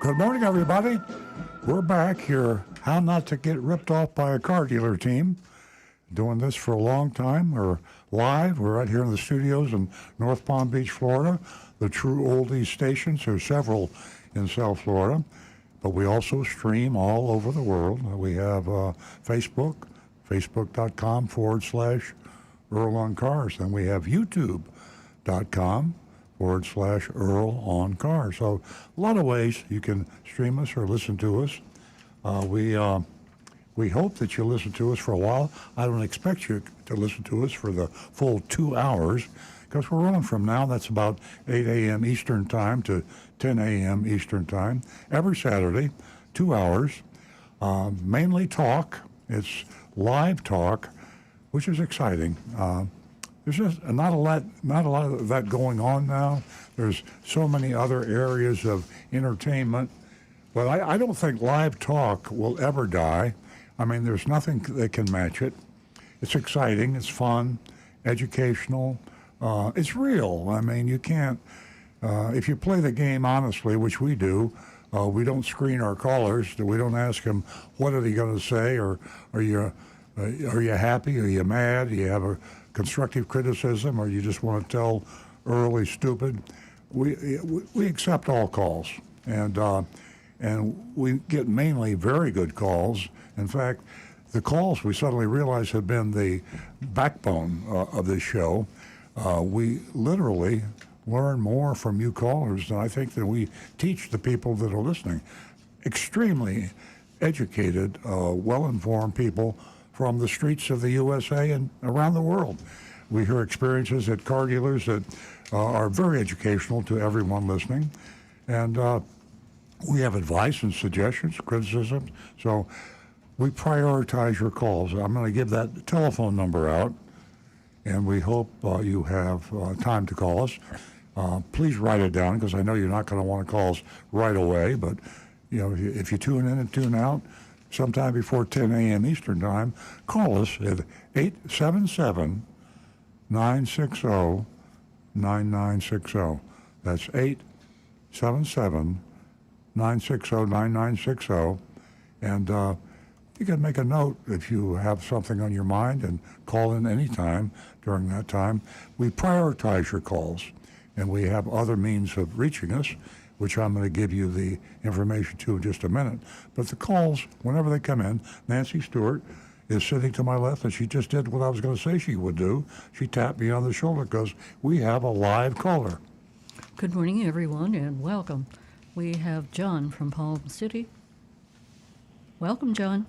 Good morning, everybody. We're back here. How not to get ripped off by a car dealer team. Doing this for a long time. We're live. We're right here in the studios in North Palm Beach, Florida. The True Oldies stations. There's several in South Florida. But we also stream all over the world. We have Facebook, facebook.com/Earl on Cars. And we have youtube.com/Earl on Cars. So a lot of ways you can stream us or listen to us. We hope that you listen to us for a while. I don't expect you to listen to us for the full 2 hours because we're running from now. That's about 8 a.m. Eastern Time to 10 a.m. Eastern Time every Saturday, 2 hours. Mainly talk. It's live talk, which is exciting. There's just not a lot of that going on now. There's so many other areas of entertainment. But I don't think live talk will ever die. I mean, there's nothing that can match it. It's exciting. It's fun, educational. It's real. I mean, you can't, if you play the game honestly, which we do, we don't screen our callers. We don't ask them, what are they going to say? Or are you happy? Are you mad? Do you have a constructive criticism? Or you just want to tell Earl he's stupid? We accept all calls. And we get mainly very good calls. In fact, the calls we suddenly realized have been the backbone of this show. We literally learn more from you callers than I think that we teach the people that are listening. Extremely educated, well-informed people from the streets of the USA and around the world. We hear experiences at car dealers that are very educational to everyone listening. And we have advice and suggestions, criticisms. So we prioritize your calls. I'm going to give that telephone number out, and we hope you have time to call us. Please write it down because I know you're not going to want to call us right away. But you know, if you tune in and tune out sometime before 10 a.m. Eastern Time, call us at 877-960-9960. That's 877-960-9960. And you can make a note if you have something on your mind and call in anytime during that time. We prioritize your calls, and we have other means of reaching us, which I'm going to give you the information to in just a minute. But the calls, whenever they come in, Nancy Stewart is sitting to my left, and she just did what I was going to say she would do. She tapped me on the shoulder because we have a live caller. Good morning, everyone, and welcome. We have John from Palm City. Welcome, John.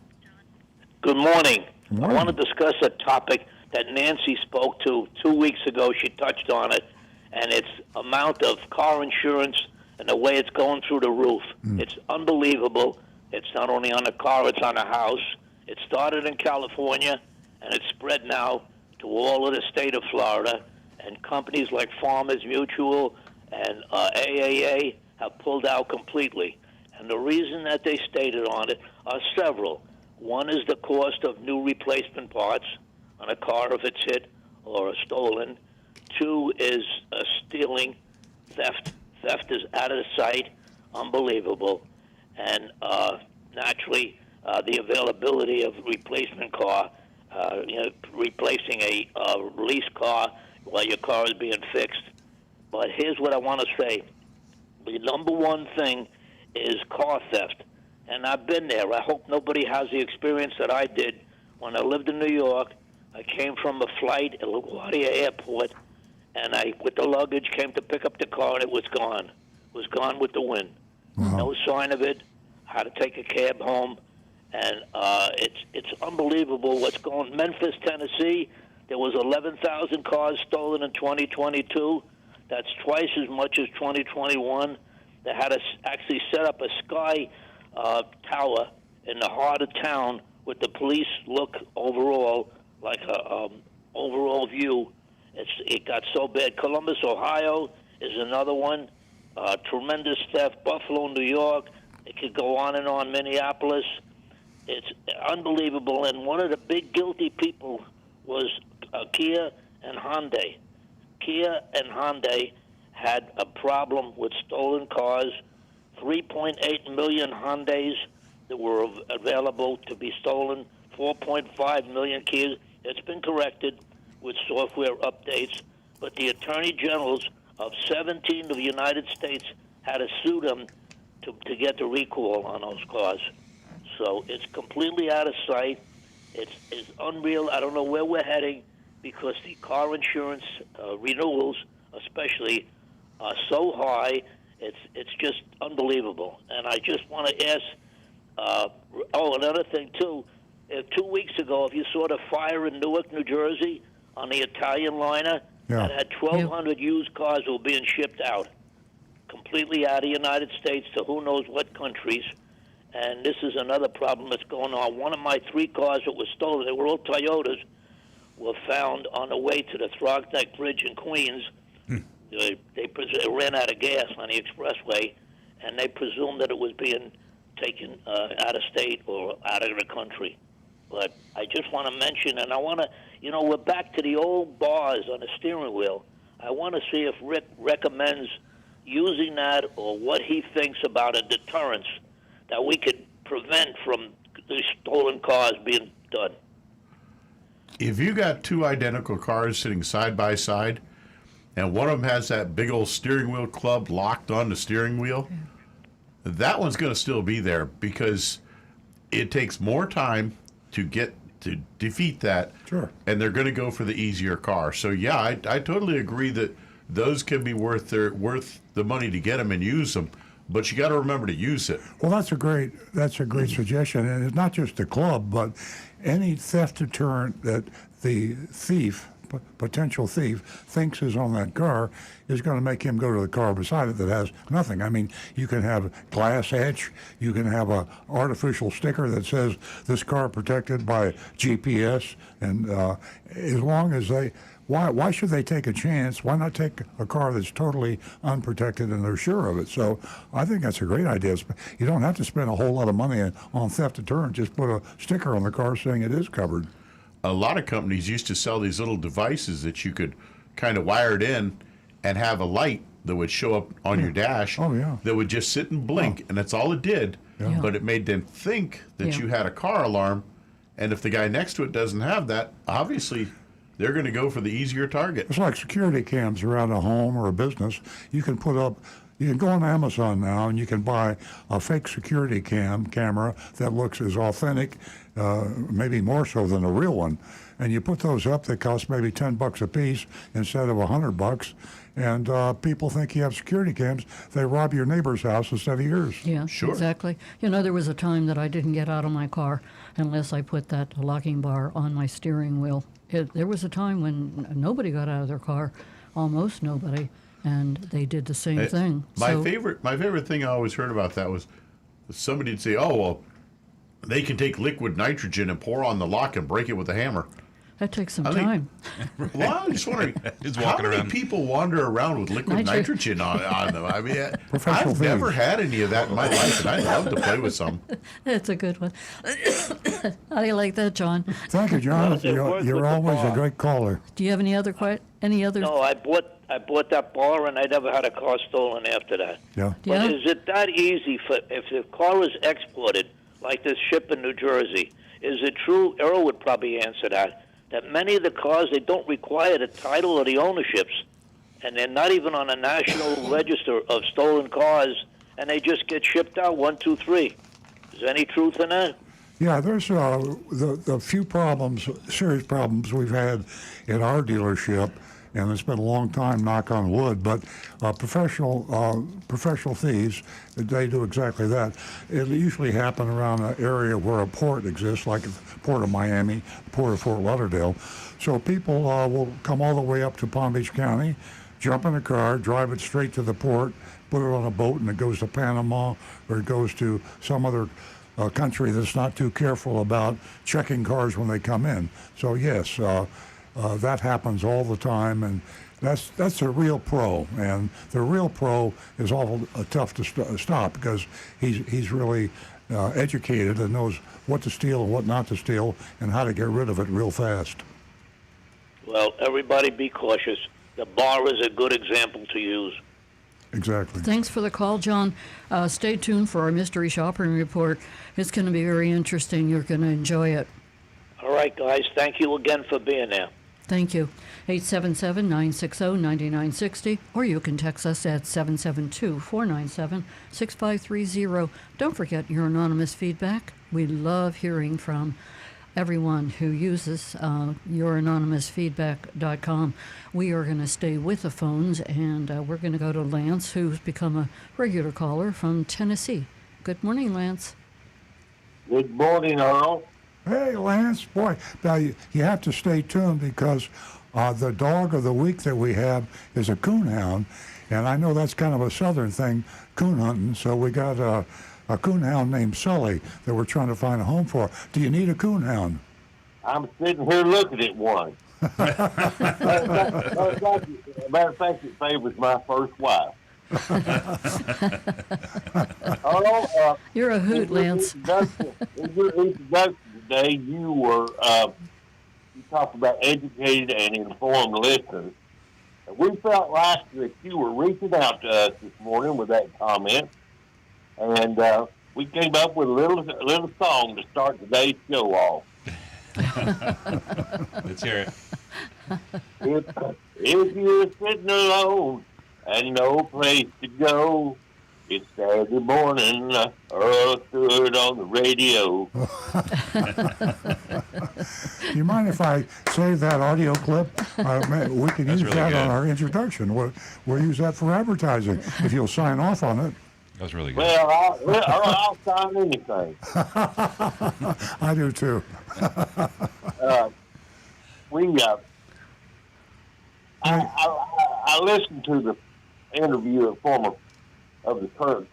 Good morning. Good morning. I want to discuss a topic that Nancy spoke to 2 weeks ago. She touched on it, and it's amount of car insurance and the way it's going through the roof. It's unbelievable. It's not only on a car, it's on a house. It started in California, and it's spread now to all of the state of Florida, and companies like Farmers Mutual and AAA have pulled out completely. And the reason that they stated on it are several. One is the cost of new replacement parts on a car if it's hit or stolen. Two is stealing, theft. Theft is out of sight, unbelievable. And naturally, the availability of replacement car, replacing a leased car while your car is being fixed. But here's what I want to say. The number one thing is car theft. And I've been there. I hope nobody has the experience that I did. When I lived in New York, I came from a flight at LaGuardia Airport, and I, with the luggage, came to pick up the car, and it was gone. It was gone with the wind. Wow. No sign of it. Had to take a cab home. And it's unbelievable what's going on. Memphis, Tennessee, there was 11,000 cars stolen in 2022. That's twice as much as 2021. They had to actually set up a sky tower in the heart of town with the police look overall, like a overall view. It got so bad. Columbus, Ohio is another one. Tremendous theft. Buffalo, New York. It could go on and on. Minneapolis. It's unbelievable. And one of the big guilty people was Kia and Hyundai. Kia and Hyundai had a problem with stolen cars 3.8 million Hyundais that were available to be stolen, 4.5 million Kias. It's been corrected with software updates, but the attorney generals of 17 of the United States had to sue them to get the recall on those cars. So it's completely out of sight. It's unreal. I don't know where we're heading because the car insurance renewals, especially, are so high. It's just unbelievable. And I just want to ask. Another thing too. 2 weeks ago, if you saw the fire in Newark, New Jersey, on the Italian liner, Yeah. that had 1,200 used cars were being shipped out, completely out of the United States to who knows what countries. And this is another problem that's going on. One of my 3 cars that was stolen, they were all Toyotas, were found on the way to the Throckneck Bridge in Queens. They ran out of gas on the expressway, and they presumed that it was being taken out of state or out of the country. But I just want to mention, and I want to, we're back to the old bars on the steering wheel. I want to see if Rick recommends using that or what he thinks about a deterrence that we could prevent from the stolen cars being done. If you got 2 identical cars sitting side by side, and one of them has that big old steering wheel club locked on the steering wheel, that one's going to still be there because it takes more time to get to defeat that. Sure. And they're going to go for the easier car. So yeah, I totally agree that those can be worth the money to get them and use them, but you got to remember to use it. Well, that's a great suggestion, and it's not just the club, but any theft deterrent that the potential thief thinks is on that car is going to make him go to the car beside it that has nothing. I mean, you can have glass etch, you can have a artificial sticker that says this car protected by GPS, and as long as why should they take a chance? Why not take a car that's totally unprotected and they're sure of it? So I think that's a great idea. You don't have to spend a whole lot of money on theft deterrent. Just put a sticker on the car saying it is covered. A lot of companies used to sell these little devices that you could kind of wire it in and have a light that would show up on your dash. Oh, yeah. That would just sit and blink, and that's all it did. Yeah. But it made them think that Yeah. you had a car alarm, and if the guy next to it doesn't have that, obviously they're going to go for the easier target. It's like security cams around a home or a business. You can go on Amazon now and you can buy a fake security camera that looks as authentic, maybe more so than a real one. And you put those up, they cost maybe $10 a piece instead of $100. And people think you have security cams. They rob your neighbor's house instead of yours. Yeah, Sure. exactly. There was a time that I didn't get out of my car unless I put that locking bar on my steering wheel. There was a time when nobody got out of their car, almost nobody, and they did the same thing. My favorite thing I always heard about that was somebody would say, "Oh well, they can take liquid nitrogen and pour on the lock and break it with a hammer." That takes some I think- time. Well, I'm just wondering, He's how walking many around. people wander around with liquid nitrogen on them? I mean, Professional I've never thieves. had any of that in my life, and I'd love to play with some. That's a good one. How do you like that, John? Thank you, John. How's it work with You're the always a bar? great caller. Do you have any other No, I bought that bar, and I never had a car stolen after that. Yeah. Yeah. But is it that easy if the car is exported, like this ship in New Jersey? Is it true? Earl would probably answer that many of the cars, they don't require the title or the ownerships, and they're not even on a national register of stolen cars, and they just get shipped out 1, 2, 3. Is there any truth in that? Yeah, there's the few serious problems we've had in our dealership, and it's been a long time, knock on wood, but professional thieves, they do exactly that. It usually happen around an area where a port exists, like the Port of Miami, the Port of Fort Lauderdale. So people will come all the way up to Palm Beach County, jump in a car, drive it straight to the port, put it on a boat, and it goes to Panama, or it goes to some other country that's not too careful about checking cars when they come in. So yes, that happens all the time, and that's a real pro. And the real pro is awful tough to stop because he's really educated and knows what to steal and what not to steal and how to get rid of it real fast. Well, everybody be cautious. The bar is a good example to use. Exactly. Thanks for the call, John. Stay tuned for our mystery shopping report. It's going to be very interesting. You're going to enjoy it. All right, guys. Thank you again for being there. Thank you. 877-960-9960, or you can text us at 772-497-6530. Don't forget your anonymous feedback. We love hearing from everyone who uses youranonymousfeedback.com. We are going to stay with the phones, and we're going to go to Lance, who's become a regular caller from Tennessee. Good morning, Lance. Good morning, Earl. Hey, Lance, boy, now you have to stay tuned because the dog of the week that we have is a coonhound, and I know that's kind of a southern thing, coon hunting, so we got a coonhound named Sully that we're trying to find a home for. Do you need a coonhound? I'm sitting here looking at one. Matter of fact, it favors my first wife. Earl, You're a hoot, Lance. In your introduction today, you talked about educated and informed listeners. And we felt like that you were reaching out to us this morning with that comment. And we came up with a little song to start today's show off. Let's hear it. If you're sitting alone and no place to go, it's Saturday morning, Earl stood on the radio. You mind if I save that audio clip? We can use really that good. on our introduction. We'll use that for advertising if you'll sign off on it. That was really good. Well, I'll sign anything. I do too. I listened to the interview of the current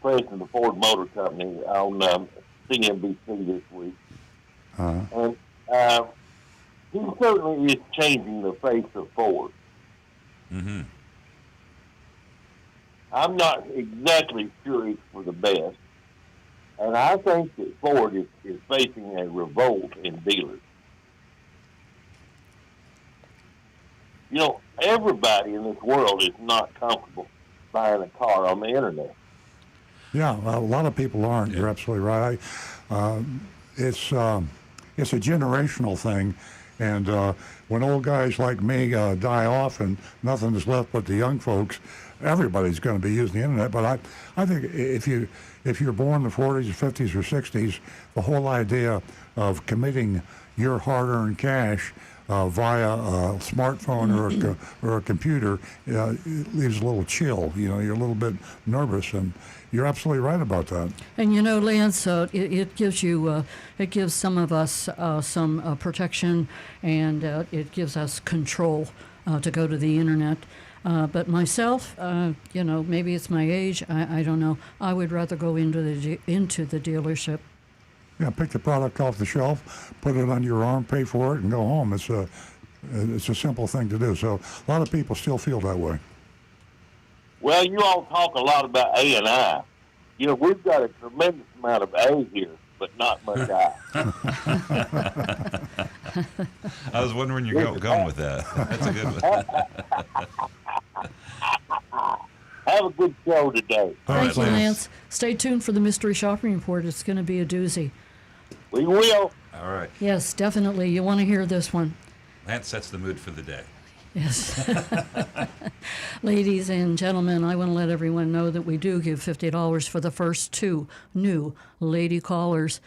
president of the Ford Motor Company on CNBC this week, and he certainly is changing the face of Ford. Mm-hmm. I'm not exactly sure it's for the best, and I think that Ford is facing a revolt in dealers. You know, everybody in this world is not comfortable buying a car on the internet. Yeah, a lot of people aren't. You're absolutely right. It's a generational thing, and when old guys like me die off and nothing is left but the young folks, everybody's going to be using the internet. But I think if you're born in the 40s, 50s, or 60s, the whole idea of committing your hard-earned cash via a smartphone or a computer leaves a little chill. You know, you're a little bit nervous, and you're absolutely right about that. And you know, Lance, it gives you, it gives some of us some protection, and it gives us control to go to the internet. But myself, you know, maybe it's my age. I don't know. I would rather go into the dealership. Yeah, pick the product off the shelf, put it under your arm, pay for it, and go home. It's a simple thing to do. So a lot of people still feel that way. Well, you all talk a lot about A&I. You know, we've got a tremendous amount of A here, but not much I. I was wondering where you're going with that. That's a good one. Have a good show today. Thank you, Lance. Stay tuned for the mystery shopping report. It's going to be a doozy. We will. All right. Yes, definitely. You want to hear this one. Lance sets the mood for the day. Yes. Ladies and gentlemen, I want to let everyone know that we do give $50 for the first 2 new lady callers.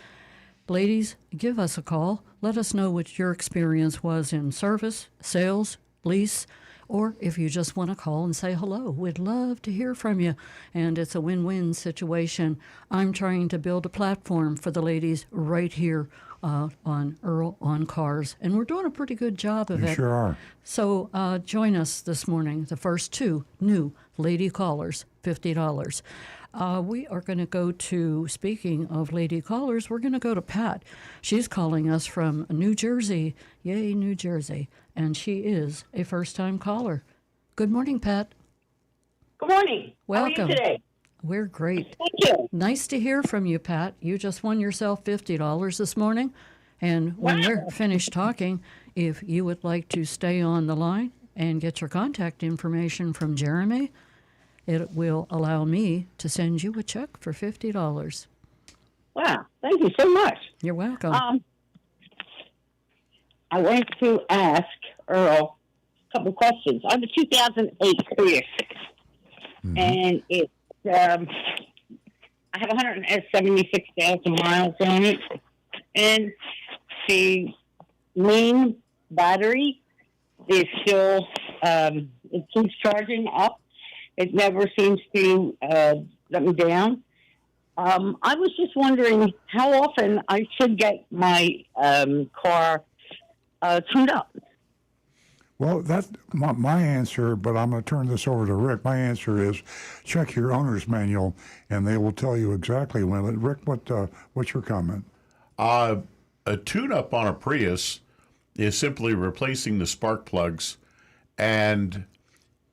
Ladies, give us a call. Let us know what your experience was in service, sales, lease, or if you just want to call and say hello. We'd love to hear from you, and it's a win-win situation. I'm trying to build a platform for the ladies right here on Earl on Cars, and we're doing a pretty good job of You it. sure are. So join us this morning, the first 2 new lady callers, $50. We are going to go to, speaking of lady callers, we're going to go to Pat. She's calling us from New Jersey. Yay, New Jersey. And she is a first-time caller. Good morning, Pat. Good morning. Welcome. How are you today? We're great. Thank you. Nice to hear from you, Pat. You just won yourself $50 this morning. And when Wow. we're finished talking, if you would like to stay on the line and get your contact information from Jeremy, it will allow me to send you a check for $50. Wow, thank you so much. You're welcome. I wanted to ask Earl a couple questions. I have a 2008 Prius, and it's I have 176,000 miles on it, and the main battery is still it keeps charging up. It never seems to let me down. I was just wondering how often I should get my car tuned up. Well, that's my answer, but I'm going to turn this over to Rick. My answer is check your owner's manual, and they will tell you exactly when. Rick, what's your comment? A tune-up on a Prius is simply replacing the spark plugs, and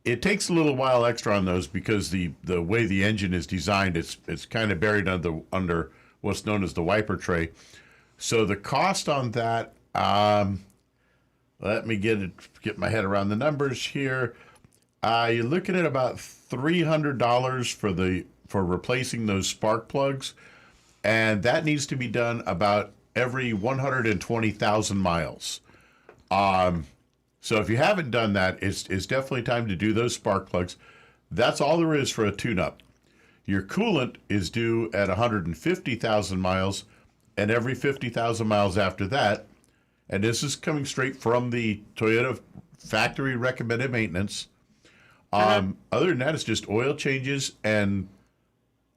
it takes a little while extra on those because the way the engine is designed, it's kind of buried under what's known as the wiper tray. So the cost on that, let me get my head around the numbers here. You're looking at about $300 for replacing those spark plugs, and that needs to be done about every 120,000 miles. So if you haven't done that, it's definitely time to do those spark plugs. That's all there is for a tune-up. Your coolant is due at 150,000 miles, and every 50,000 miles after that. And this is coming straight from the Toyota factory recommended maintenance. Other than that, it's just oil changes and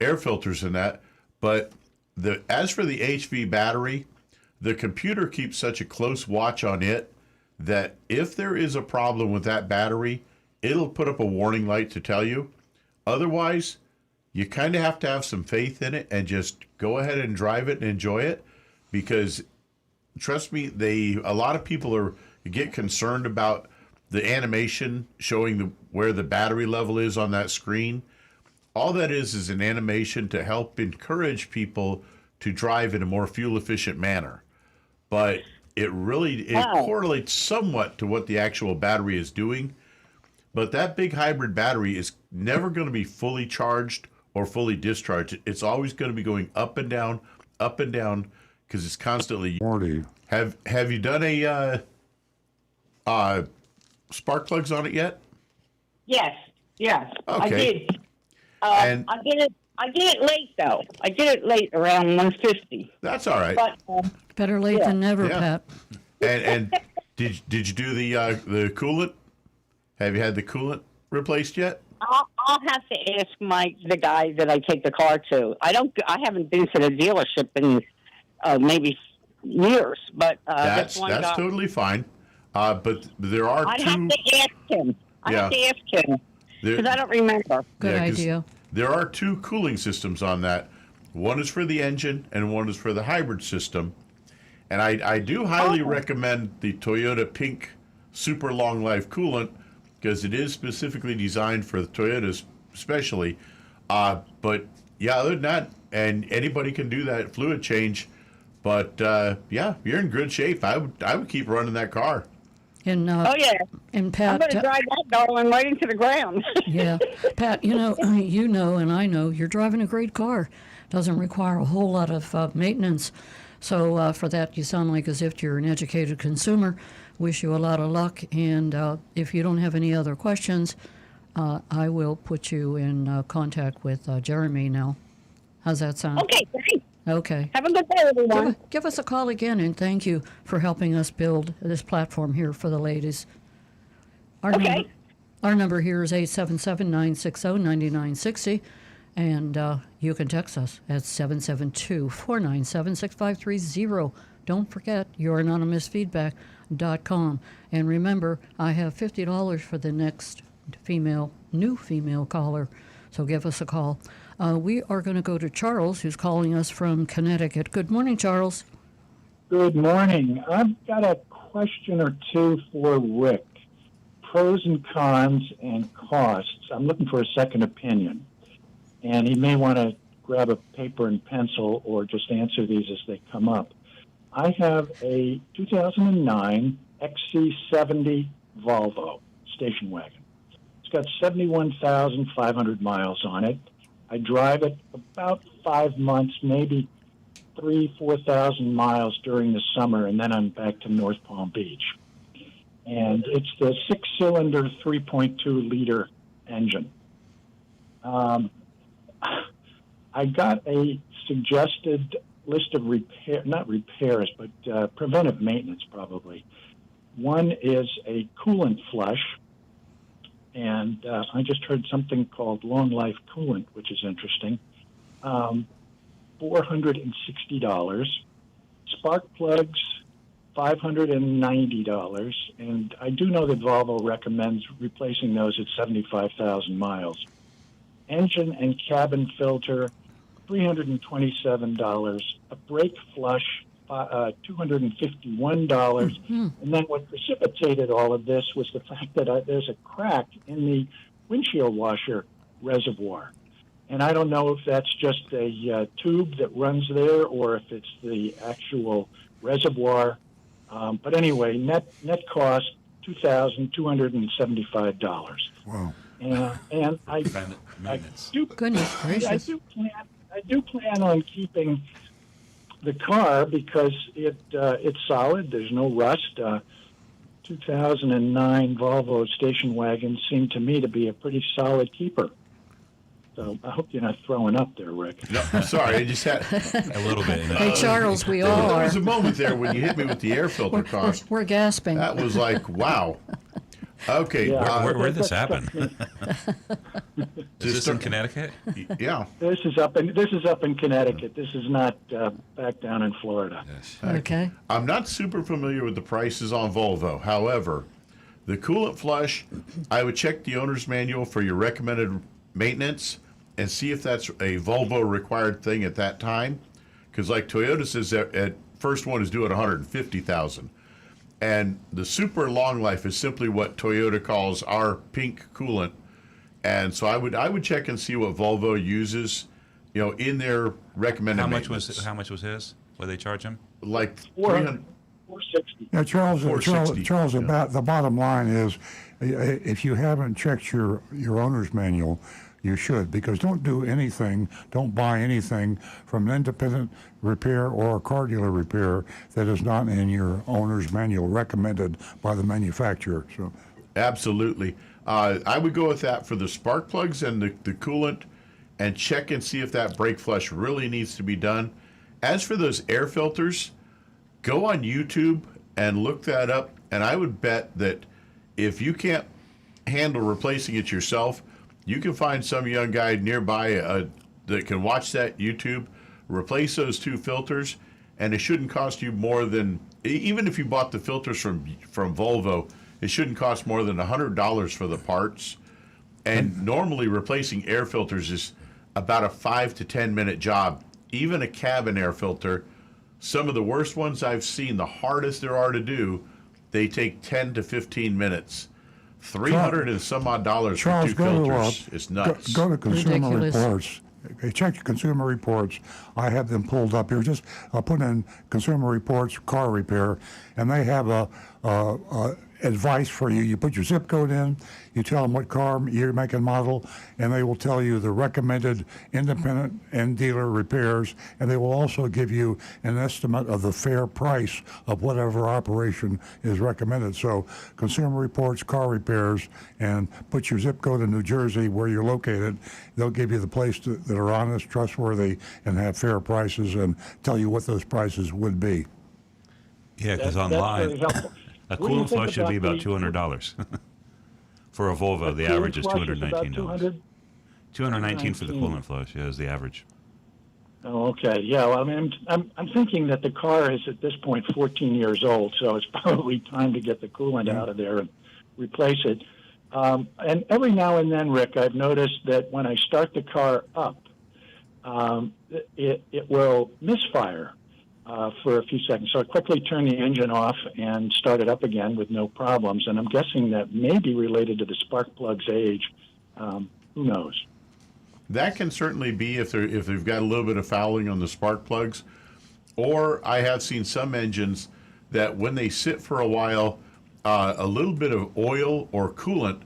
air filters and that. But as for the HV battery, the computer keeps such a close watch on it that if there is a problem with that battery, it'll put up a warning light to tell you. Otherwise, you kind of have to have some faith in it and just go ahead and drive it and enjoy it, because trust me, a lot of people get concerned about the animation showing where the battery level is on that screen. All that is an animation to help encourage people to drive in a more fuel efficient manner. But it correlates somewhat to what the actual battery is doing. But that big hybrid battery is never going to be fully charged or fully discharged. It's always going to be going up and down, because it's constantly. Morty. Have you done a spark plugs on it yet? Yes. Okay. I did. And I did it late though. I did it late around 150. that's all right. But Better late than never, Yeah. Pat. And did you do the coolant? Have you had the coolant replaced yet? I'll have to ask the guy that I take the car to. I haven't been to the dealership in maybe years, but That's one guy. totally fine. But there are I'd two. have to ask him. I have to ask him There, because I don't remember. Good Yeah, 'cause idea. There are two cooling systems on that. One is for the engine and one is for the hybrid system. And I do highly recommend the Toyota Pink Super Long Life Coolant, because it is specifically designed for the Toyotas especially. But yeah, other than that, and anybody can do that fluid change. But yeah, you're in good shape. I would keep running that car. And Oh yeah, and I'm Pat, going to drive that darling right into the ground. yeah, Pat, you know, and I know you're driving a great car. Doesn't require a whole lot of maintenance. So for that, you sound like as if you're an educated consumer. Wish you a lot of luck. And if you don't have any other questions, I will put you in contact with Jeremy now. How's that sound? Okay, thanks. Okay. Have a good day, everyone. Give us a call again, and thank you for helping us build this platform here for the ladies. Our number here is 877-960-9960, and you can text us at 772-497-6530. Don't forget your anonymousfeedback.com. And remember, I have $50 for the next new female caller, so give us a call. We are going to go to Charles, who's calling us from Connecticut. Good morning, Charles. Good morning. I've got a question or two for Rick. Pros and cons and costs. I'm looking for a second opinion. And he may want to grab a paper and pencil or just answer these as they come up. I have a 2009 XC70 Volvo station wagon. It's got 71,500 miles on it. I drive it about 5 months, maybe 4,000 miles during the summer, and then I'm back to North Palm Beach. And it's the 6-cylinder, 3.2-liter engine. I got a suggested list of not repairs, but preventive maintenance probably. One is a coolant flush, and I just heard something called long life coolant, which is interesting. $460. Spark plugs, $590. And I do know that Volvo recommends replacing those at 75,000 miles. Engine and cabin filter, $327. A brake flush, $251. And then what precipitated all of this was the fact that there's a crack in the windshield washer reservoir. And I don't know if that's just a tube that runs there or if it's the actual reservoir. But anyway, net cost $2,275. Wow. And I do, Goodness gracious. I do plan on keeping the car because it's solid. There's no rust. 2009 Volvo station wagons seem to me to be a pretty solid keeper. So I hope you're not throwing up there, Rick. No, I'm sorry. I just had A little bit. Hey, Charles, we all there are. was a moment there when you hit me with the air filter cost. We're gasping. That was like, wow. Okay. Yeah. Where did this happen? Is this in start- Connecticut? Yeah. This is up in Connecticut. This is not back down in Florida. Yes. Okay. I'm not super familiar with the prices on Volvo. However, the coolant flush, I would check the owner's manual for your recommended maintenance and see if that's a Volvo required thing at that time. Because like Toyota says, at first one is due at 150,000. And the super long life is simply what Toyota calls our pink coolant. And so I would check and see what Volvo uses, in their recommended How much maintenance. was his? What did they charge him? Like 300. 460. Yeah, Charles. 460, Charles. yeah. The bottom line is, if you haven't checked your owner's manual, you should, because don't buy anything from an independent repair or a car dealer repair that is not in your owner's manual recommended by the manufacturer. So, Absolutely. I would go with that for the spark plugs and the coolant, and check and see if that brake flush really needs to be done. As for those air filters, go on YouTube and look that up, and I would bet that if you can't handle replacing it yourself, you can find some young guy nearby that can watch that YouTube, replace those two filters, and it shouldn't cost you more than, even if you bought the filters from Volvo, it shouldn't cost more than $100 for the parts. And normally replacing air filters is about a 5 to 10 minute job. Even a cabin air filter, some of the worst ones I've seen, the hardest there are to do, they take 10 to 15 minutes. $300 and some odd dollars for Charles, two filters is nuts. Go to Consumer Ridiculous. Reports. Okay, check your Consumer Reports. I have them pulled up here. Just put in Consumer Reports car repair, and they have a advice for you. You put your zip code in, you tell them what car, year, make, and model, and they will tell you the recommended independent and dealer repairs, and they will also give you an estimate of the fair price of whatever operation is recommended. So Consumer Reports car repairs, and put your zip code in New Jersey where you're located. They'll give you the place that are honest, trustworthy, and have fair prices, and tell you what those prices would be. Yeah, because That's very online, helpful. a What do you coolant think flush should be about about $200. For a Volvo, the Coolant average is flush is about $219. 200? $219 for the $219. coolant flush, yeah, is the average. Oh, okay. Yeah. Well, I mean, I'm thinking that the car is at this point 14 years old, so it's probably time to get the coolant out of there and replace it. And every now and then, Rick, I've noticed that when I start the car up, it will misfire for a few seconds. So I quickly turn the engine off and start it up again with no problems. And I'm guessing that may be related to the spark plug's age. Who knows? That can certainly be if they've got a little bit of fouling on the spark plugs. Or I have seen some engines that when they sit for a while, a little bit of oil or coolant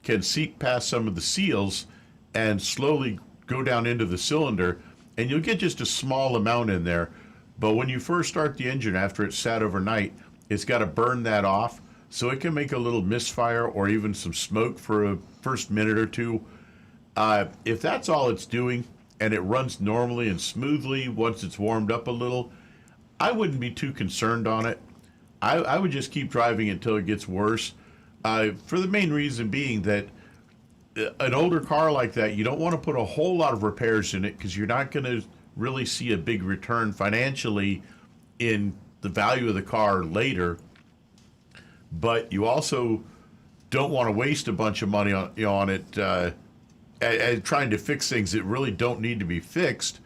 can seep past some of the seals and slowly go down into the cylinder, and you'll get just a small amount in there. But when you first start the engine after it's sat overnight, it's got to burn that off, so it can make a little misfire or even some smoke for a first minute or two. If that's all it's doing and it runs normally and smoothly once it's warmed up a little, I wouldn't be too concerned on it. I would just keep driving until it gets worse, for the main reason being that an older car like that, you don't want to put a whole lot of repairs in it because you're not going to really see a big return financially in the value of the car later. But you also don't want to waste a bunch of money on it and trying to fix things that really don't need to be fixed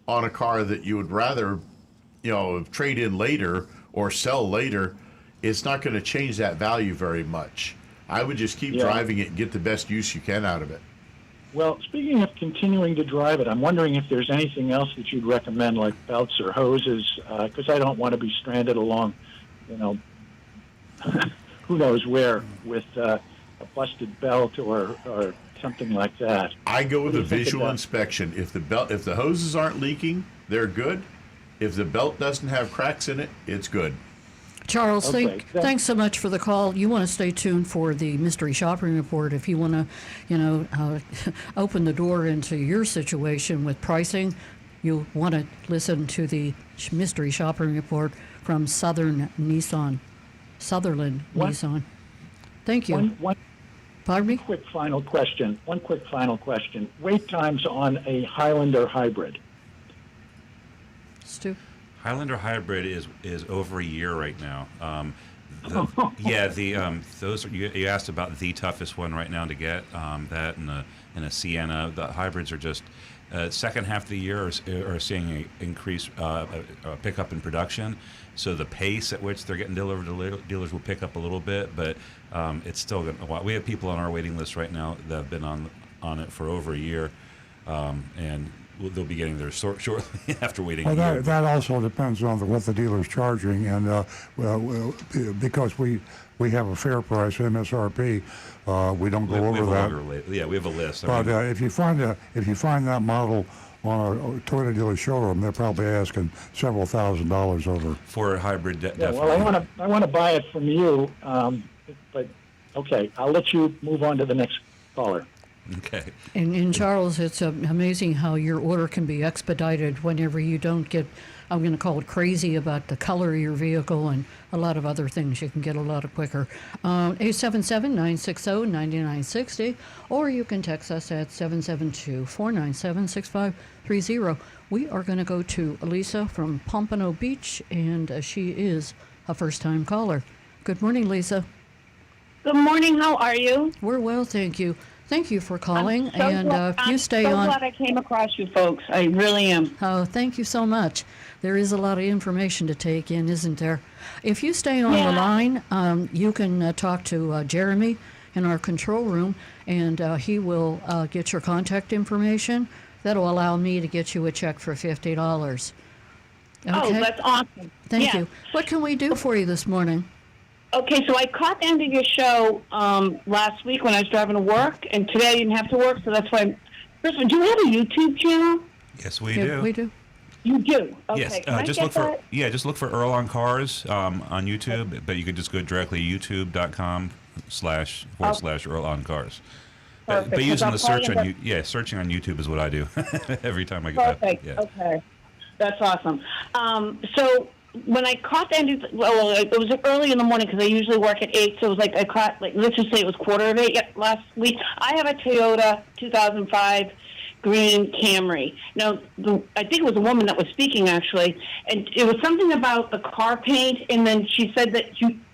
on a car that you would rather, trade in later or sell later. It's not going to change that value very much. I would just keep driving it and get the best use you can out of it. Well, speaking of continuing to drive it, I'm wondering if there's anything else that you'd recommend, like belts or hoses, because I don't want to be stranded along, who knows where, with a busted belt or something like that. I go with a visual inspection. If the hoses aren't leaking, they're good. If the belt doesn't have cracks in it, it's good. Charles, Okay. thanks so much for the call. You want to stay tuned for the mystery shopping report if you want to, open the door into your situation with pricing. You want to listen to the mystery shopping report from Sutherland Nissan. Thank you. Pardon me? One quick final question. Wait times on a Highlander hybrid. Stu? Highlander Hybrid is over a year right now. Those you asked about the toughest one right now to get, that and a Sienna. The hybrids are just second half of the year are seeing an increase pickup in production. So the pace at which they're getting delivered to dealers will pick up a little bit, but it's still going to. We have people on our waiting list right now that have been on it for over a year, and they'll be getting theirs shortly after waiting a year. That also depends on what the dealer's charging, and because we have a fair price MSRP, we don't go over that. We have a list. But if you find that model on a Toyota dealer showroom, they're probably asking several $1,000s over. For a hybrid, definitely. Well, I want to buy it from you, but okay, I'll let you move on to the next caller. Okay. And Charles, it's amazing how your order can be expedited whenever you don't get, I'm going to call it crazy about the color of your vehicle and a lot of other things. You can get a lot quicker. 877-960-9960, or you can text us at 772-497-6530. We are going to go to Lisa from Pompano Beach, and she is a first-time caller. Good morning, Lisa. Good morning. How are you? We're well, thank you. Thank you for calling, I'm so glad I came across you folks. I really am. Oh, thank you so much. There is a lot of information to take in, isn't there? If you stay on the line, you can talk to Jeremy in our control room, and he will get your contact information. That'll allow me to get you a check for $50. Okay? Oh, that's awesome. Thank you. What can we do for you this morning? Okay, so I caught the end of your show last week when I was driving to work, and today I didn't have to work, so that's why. First of all, do you have a YouTube channel? Yes, we do. We do. You do? Okay. Yes, Can I just get look for that? just look for Earl on Cars on YouTube, but you could just go directly youtube.com//Earl on Cars. Perfect, But using the 'cause search I'll on searching on YouTube is what I do every time I get Perfect. Yeah. Okay. That's awesome. So when I caught the end of, well, it was early in the morning because I usually work at 8, so it was like I caught, let's just say it was 7:45 last week. I have a Toyota 2005 green Camry. Now, I think it was a woman that was speaking, actually, and it was something about the car paint, and then she said that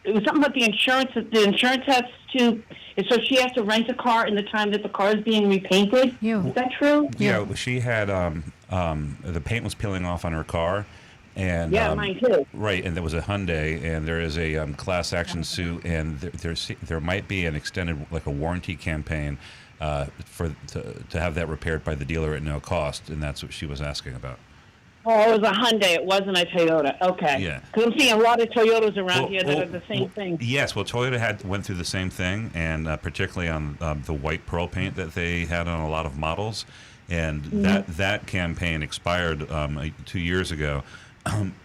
it was something about the insurance, that the insurance has to, so she has to rent a car in the time that the car is being repainted. Yeah. Is that true? Yeah, she had the paint was peeling off on her car. And, yeah, mine too. Right, and there was a Hyundai, and there is a class action suit, and there might be an extended, like a warranty campaign to have that repaired by the dealer at no cost, and that's what she was asking about. Oh, it was a Hyundai. It wasn't a Toyota. Okay. Yeah. Because I'm seeing a lot of Toyotas around here that Well, are the same thing. Yes, well, Toyota went through the same thing, and particularly on the white pearl paint that they had on a lot of models, and that campaign expired 2 years ago.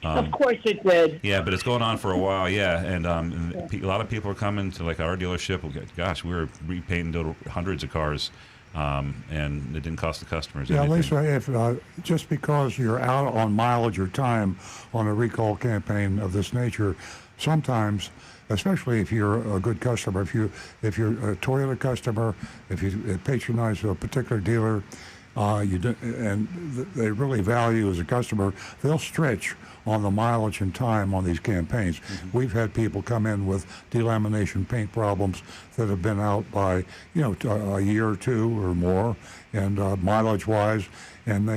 Of course it did. Yeah, but it's going on for a while. Yeah, and a lot of people are coming to like our dealership. Gosh, we were repainting hundreds of cars, and it didn't cost the customers Yeah, anything. Lisa, if just because you're out on mileage or time on a recall campaign of this nature, sometimes, especially if you're a good customer, if you're a Toyota customer, if you patronize a particular dealer, they really value as a customer, they'll stretch on the mileage and time on these campaigns. Mm-hmm. We've had people come in with delamination paint problems that have been out by a year or two or more, and mileage wise, and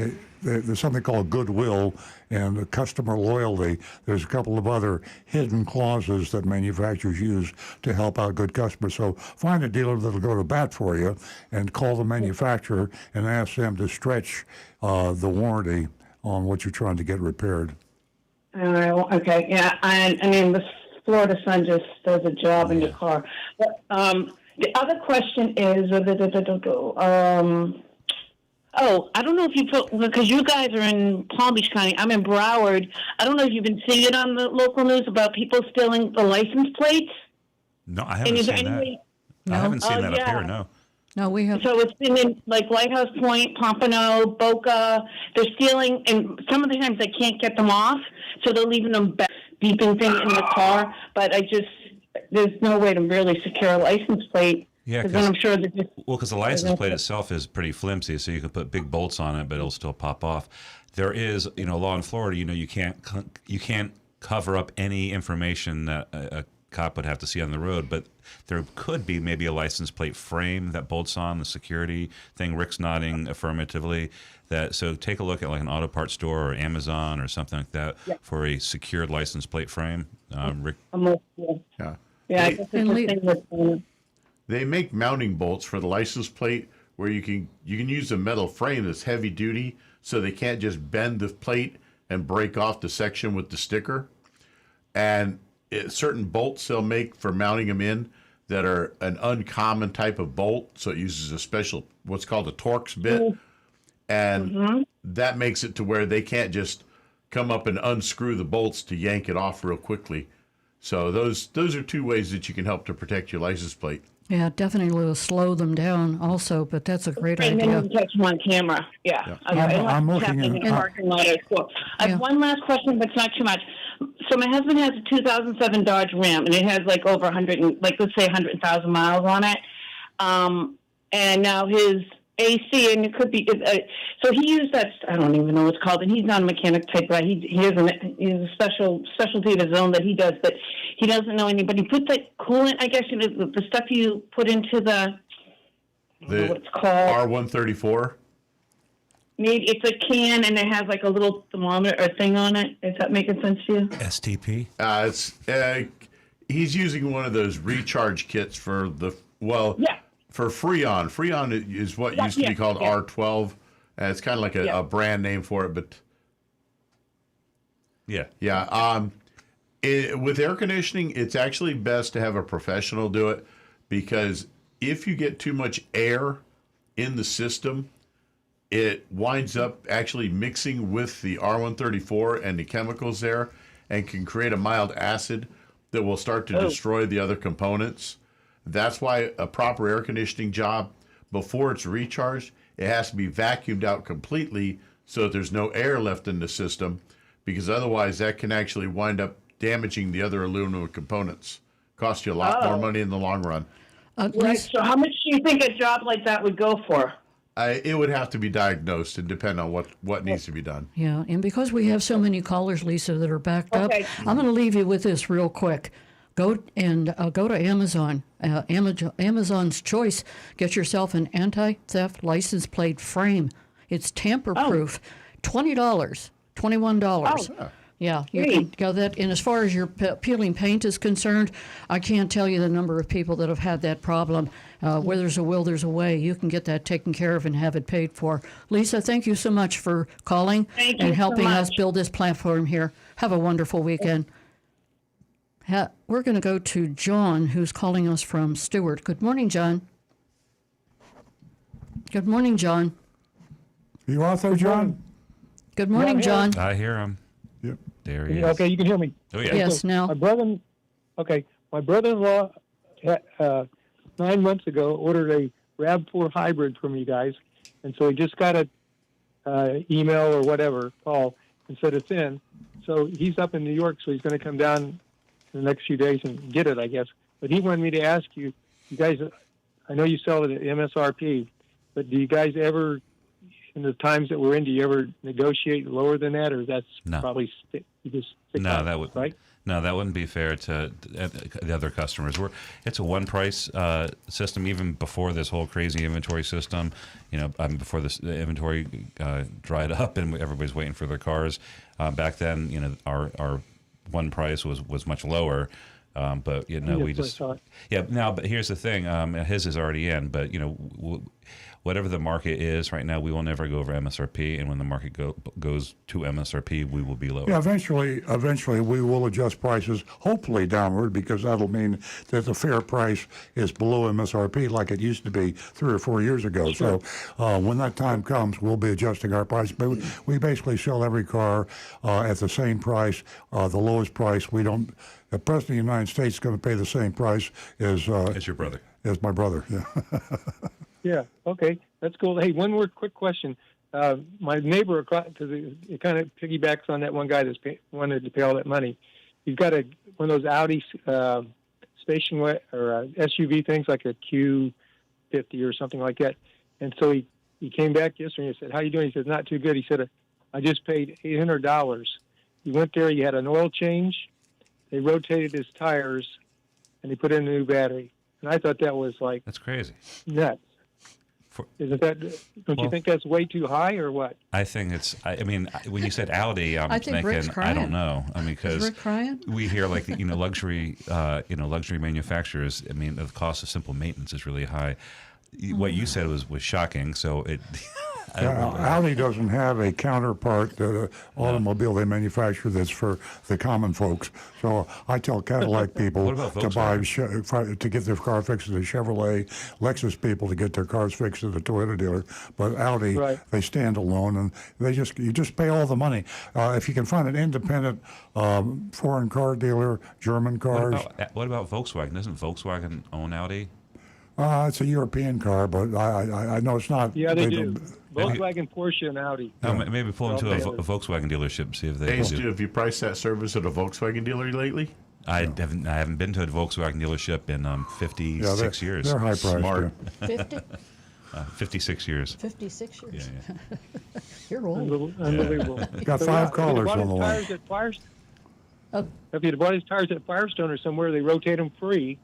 there's something called goodwill and customer loyalty. There's a couple of other hidden clauses that manufacturers use to help out good customers. So find a dealer that'll go to bat for you and call the manufacturer and ask them to stretch the warranty on what you're trying to get repaired. Okay, yeah. I mean, the Florida sun just does a job in your car. But the other question is, I don't know if you put, because you guys are in Palm Beach County, I'm in Broward. I don't know if you've been seeing it on the local news about people stealing the license plates. No, I haven't seen that. I haven't seen that up here. No. No, we have. So it's been in like Lighthouse Point, Pompano, Boca. They're stealing, and some of the times they can't get them off, so they're leaving them beeping thing in the car. But there's no way to really secure a license plate. Yeah, then I'm sure that because the license plate itself is pretty flimsy, so you can put big bolts on it, but it'll still pop off. There is, law in Florida. You can't cover up any information that a cop would have to see on the road, but there could be maybe a license plate frame that bolts on the security thing. Rick's nodding affirmatively. So take a look at like an auto parts store or Amazon or something like that for a secured license plate frame. Rick. Yeah. Yeah, I guess it's the thing with. They make mounting bolts for the license plate where you can use a metal frame that's heavy duty, so they can't just bend the plate and break off the section with the sticker. And certain bolts they'll make for mounting them in that are an uncommon type of bolt, so it uses a special what's called a Torx bit, and that makes it to where they can't just come up and unscrew the bolts to yank it off real quickly. So those are two ways that you can help to protect your license plate. Yeah, definitely will slow them down also, but that's a great And idea. then you catch them on camera. Yeah. I'm looking in at- the parking lot at school. I have one last question, but it's not too much. So my husband has a 2007 Dodge Ram, and it has like over 100,000 miles on it. And now his AC, and it could be, so he used that, I don't even know what it's called, and he's not a mechanic type guy. He has a specialty of his own that he does, but he doesn't know anybody. Put the coolant, I guess, the stuff you put into the, I don't know what it's called. R134. Maybe it's a can, and it has like a little thermometer or thing on it. Is that making sense to you? STP. He's using one of those recharge kits for for Freon. Freon is what used to be called R12. It's kind of like a brand name for it, but yeah. With air conditioning, it's actually best to have a professional do it, because if you get too much air in the system, it winds up actually mixing with the R134 and the chemicals there, and can create a mild acid that will start to destroy the other components. That's why a proper air conditioning job, before it's recharged, it has to be vacuumed out completely so that there's no air left in the system, because otherwise that can actually wind up damaging the other aluminum components. Cost you a lot more money in the long run. Right. So how much do you think a job like that would go for? It would have to be diagnosed and depend on what needs to be done. Yeah, and because we have so many callers, Lisa, that are backed up, I'm going to leave you with this real quick. Go to Amazon. Amazon's Choice. Get yourself an anti-theft license plate frame. It's tamper-proof. $20, $21. Yeah, you Great. can go that. And as far as your peeling paint is concerned, I can't tell you the number of people that have had that problem. Where there's a will, there's a way. You can get that taken care of and have it paid for. Lisa, thank you so much for calling Thank you and so helping us much. build this platform here. Have a wonderful weekend. We're going to go to John, who's calling us from Stewart. Good morning, John. Good morning, John. You out there, John? Good morning, Yeah, John. I hear him. Yep. There he is. Okay, you can hear me. Oh, yeah. Yes, now. My brother-in-law, 9 months ago, ordered a RAV4 hybrid from you guys, and so he just got a email or whatever, call, and said it's in. So he's up in New York, so he's going to come down in the next few days and get it, I guess. But he wanted me to ask you, you guys, I know you sell it at MSRP, but do you guys ever, in the times that we're in, do you ever negotiate lower than that, or that's No. probably you just stick No, on that it, would right? No, that wouldn't be fair to the other customers. It's a one price system. Even before this whole crazy inventory system, before the inventory dried up and everybody's waiting for their cars. Back then, our one price was much lower. But we That's just what I thought. now. But here's the thing: his is already in. But whatever the market is right now, we will never go over MSRP. And when the market goes to MSRP, we will be lower. Yeah, eventually we will adjust prices, hopefully downward, because that'll mean that the fair price is below MSRP like it used to be 3 or 4 years ago. Sure. So when that time comes, we'll be adjusting our price. But we basically sell every car at the same price, the lowest price. We don't. The President of the United States is going to pay the same price as As your brother. as my brother. Yeah. Yeah. Okay. That's cool. Hey, one more quick question. My neighbor, because it kind of piggybacks on that one guy that's wanted to pay all that money. He's got one of those Audi station or SUV things, like a Q50 or something like that. And so he came back yesterday and said, "How you doing?" He said, "Not too good." He said, "I just paid $800." He went there. He had an oil change. They rotated his tires, and he put in a new battery. And I thought that was like That's crazy. nuts. Isn't that? Don't you think that's way too high, or what? I think it's. I mean, when you said Audi, I'm I think Rick's thinking. I don't crying. know. I mean, Is because Rick crying? we hear like luxury, luxury manufacturers. I mean, the cost of simple maintenance is really high. What you said was shocking. So it. I don't know. Audi doesn't have a counterpart automobile they manufacture that's for the common folks. So I tell Cadillac people What about to to get their car fixed at a Chevrolet, Lexus people to get their cars fixed at a Toyota dealer. But Audi, Right. they stand alone, and you just pay all the money. If you can find an independent foreign car dealer, German cars. What about Volkswagen? Doesn't Volkswagen own Audi? It's a European car, but I know it's not. Yeah, they do. don't- Volkswagen, Porsche, and Audi. Maybe pull into a Okay. Volkswagen dealership and see if they Hey, do. have you priced that service at a Volkswagen dealer lately? I haven't been to a Volkswagen dealership in 56 years. They're high priced. Smart. Yeah. 50? 56 years. 56 years. Yeah. You're old. Unbelievable. Got So, five if callers you bought on the his line. tires at Firestone, Oh. if you'd bought his tires at Firestone or somewhere, they rotate them free.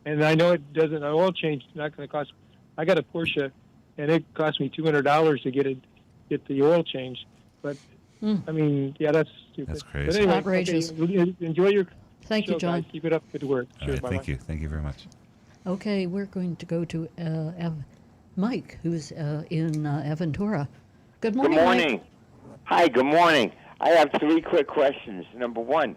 And I know it doesn't. An oil change is not going to cost. I got a Porsche, and it cost me $200 to get the oil change. But I mean, yeah, that's stupid. That's crazy. But anyway, Outrageous. okay, enjoy your Thank you, show, John. guys. Keep it up. Good work. All Sure, right, bye-bye. thank you. Thank you very much. Okay, we're going to go to Mike, who's in Aventura. Good morning, Good Mike. morning. Hi, good morning. I have 3 quick questions. Number 1,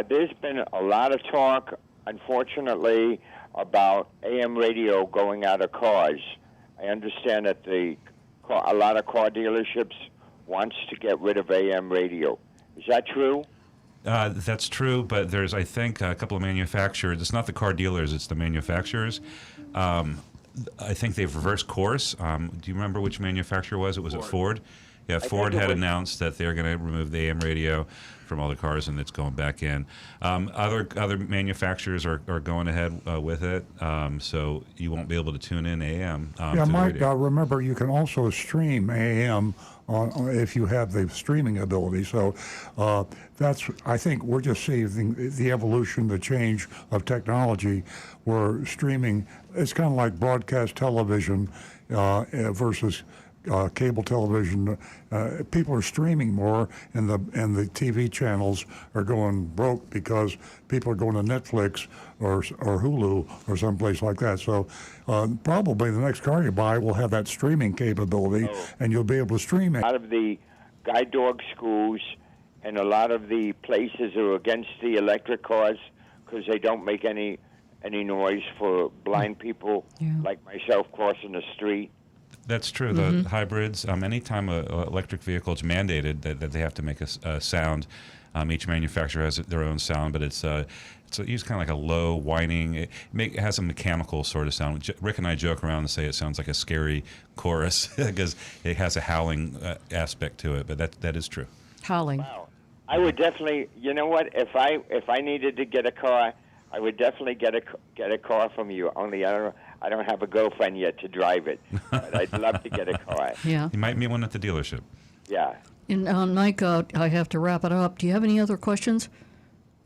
there's been a lot of talk, unfortunately, about AM radio going out of cars. I understand that a lot of car dealerships wants to get rid of AM radio. Is that true? That's true, but there's, I think, a couple of manufacturers. It's not the car dealers; it's the manufacturers. I think they've reversed course. Do you remember which manufacturer it was? It was Ford. Yeah, Ford think it had was- announced that they're going to remove the AM radio from all the cars, and it's going back in. Other manufacturers are going ahead with it, so you won't be able to tune in AM. Yeah, to the Mike, radio. remember you can also stream AM if you have the streaming ability. So I think we're just seeing the evolution, the change of technology where streaming, it's kind of like broadcast television versus cable television. People are streaming more, and the TV channels are going broke because people are going to Netflix or Hulu or someplace like that. So probably the next car you buy will have that streaming capability, and you'll be able to stream it. A lot of the guide dog schools and a lot of the places are against the electric cars because they don't make any noise for blind people like myself crossing the street. That's true. The hybrids, anytime an electric vehicle is mandated that they have to make a sound, each manufacturer has their own sound, but it's used kind of like a low whining. It has a mechanical sort of sound. Rick and I joke around and say it sounds like a scary chorus because it has a howling aspect to it, but that is true. Howling. Wow. I would definitely, you know what, if I needed to get a car, I would definitely get a car from you. Only I don't have a girlfriend yet to drive it, but I'd love to get a car. Yeah. You might meet one at the dealership. Yeah. And Mike, I have to wrap it up. Do you have any other questions?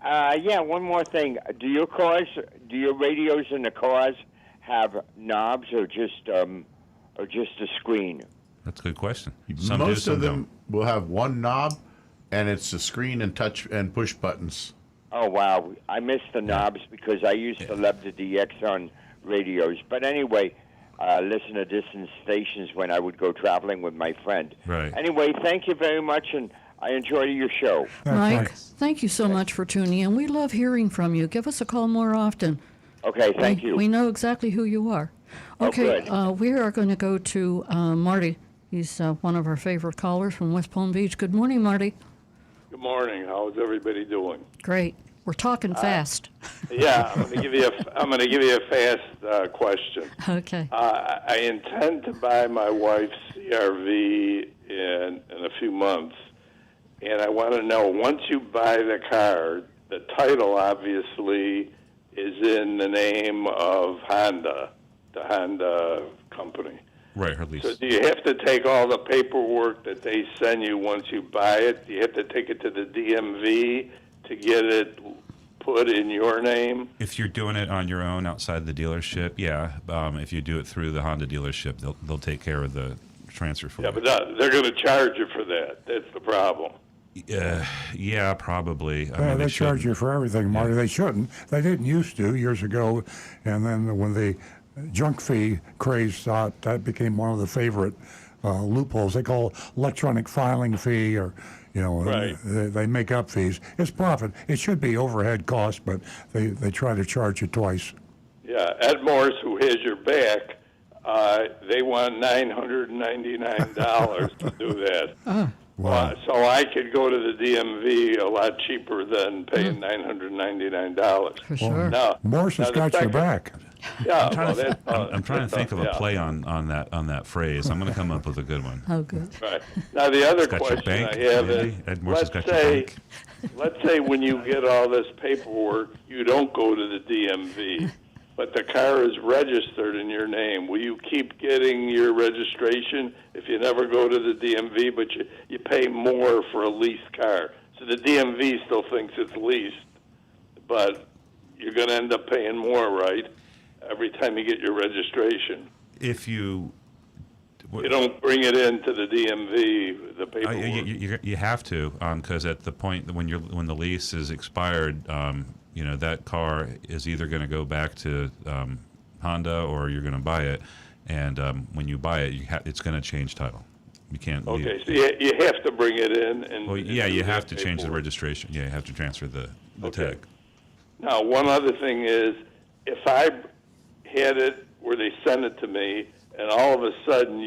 Yeah. One more thing. Do your radios in the cars have knobs or just a screen? That's a good question. Most of them will have one knob, and it's a screen and touch and push buttons. Oh, wow. I miss the knobs because I used to love the DX on radios. But anyway, listen to distance stations when I would go traveling with my friend. Right. Anyway, thank you very much, and I enjoy your show. Mike, thank you so much for tuning in. We love hearing from you. Give us a call more often. Okay, thank you. We know exactly who you are. Okay, we are going to go to Marty. He's one of our favorite callers from West Palm Beach. Good morning, Marty. Good morning. How's everybody doing? Great. We're talking fast. Yeah, I'm going to give you a fast question. Okay. I intend to buy my wife's CRV in a few months, and I want to know, once you buy the car, the title obviously is in the name of Honda, the Honda company. Right, her lease. So do you have to take all the paperwork that they send you once you buy it? Do you have to take it to the DMV to get it put in your name? If you're doing it on your own outside the dealership, yeah. If you do it through the Honda dealership, they'll take care of the transfer for you. Yeah, but they're going to charge you for that. That's the problem. Yeah, probably. They charge you for everything, Marty. They shouldn't. They didn't used to years ago, and then when the junk fee craze stopped, that became one of the favorite loopholes. They call electronic filing fee, or Right. they make up fees. It's profit. It should be overhead cost, but they try to charge you twice. Yeah, Ed Morse, who has your back, they want $999 to do that. Wow. So I could go to the DMV a lot cheaper than paying $999. For sure. Now, Morse has got your back. Yeah, I'm trying to think of a play on that phrase. I'm going to come up with a good one. Oh, good. Right. Now, the other Got your question bank, I have maybe? is, Ed Morse has got your bank. let's say when you get all this paperwork, you don't go to the DMV, but the car is registered in your name. Will you keep getting your registration if you never go to the DMV, but you pay more for a leased car? So the DMV still thinks it's leased, but you're going to end up paying more, right? Every time you get your registration. If you don't bring it into the DMV, the paperwork. you have to, because at the point when the lease is expired, that car is either going to go back to Honda or you're going to buy it, and when you buy it, it's going to change title. You can't. Okay, so you have to bring it in, and you have to change the registration. Yeah, you have to transfer the tag. Now, one other thing is, if I had it where they send it to me, and all of a sudden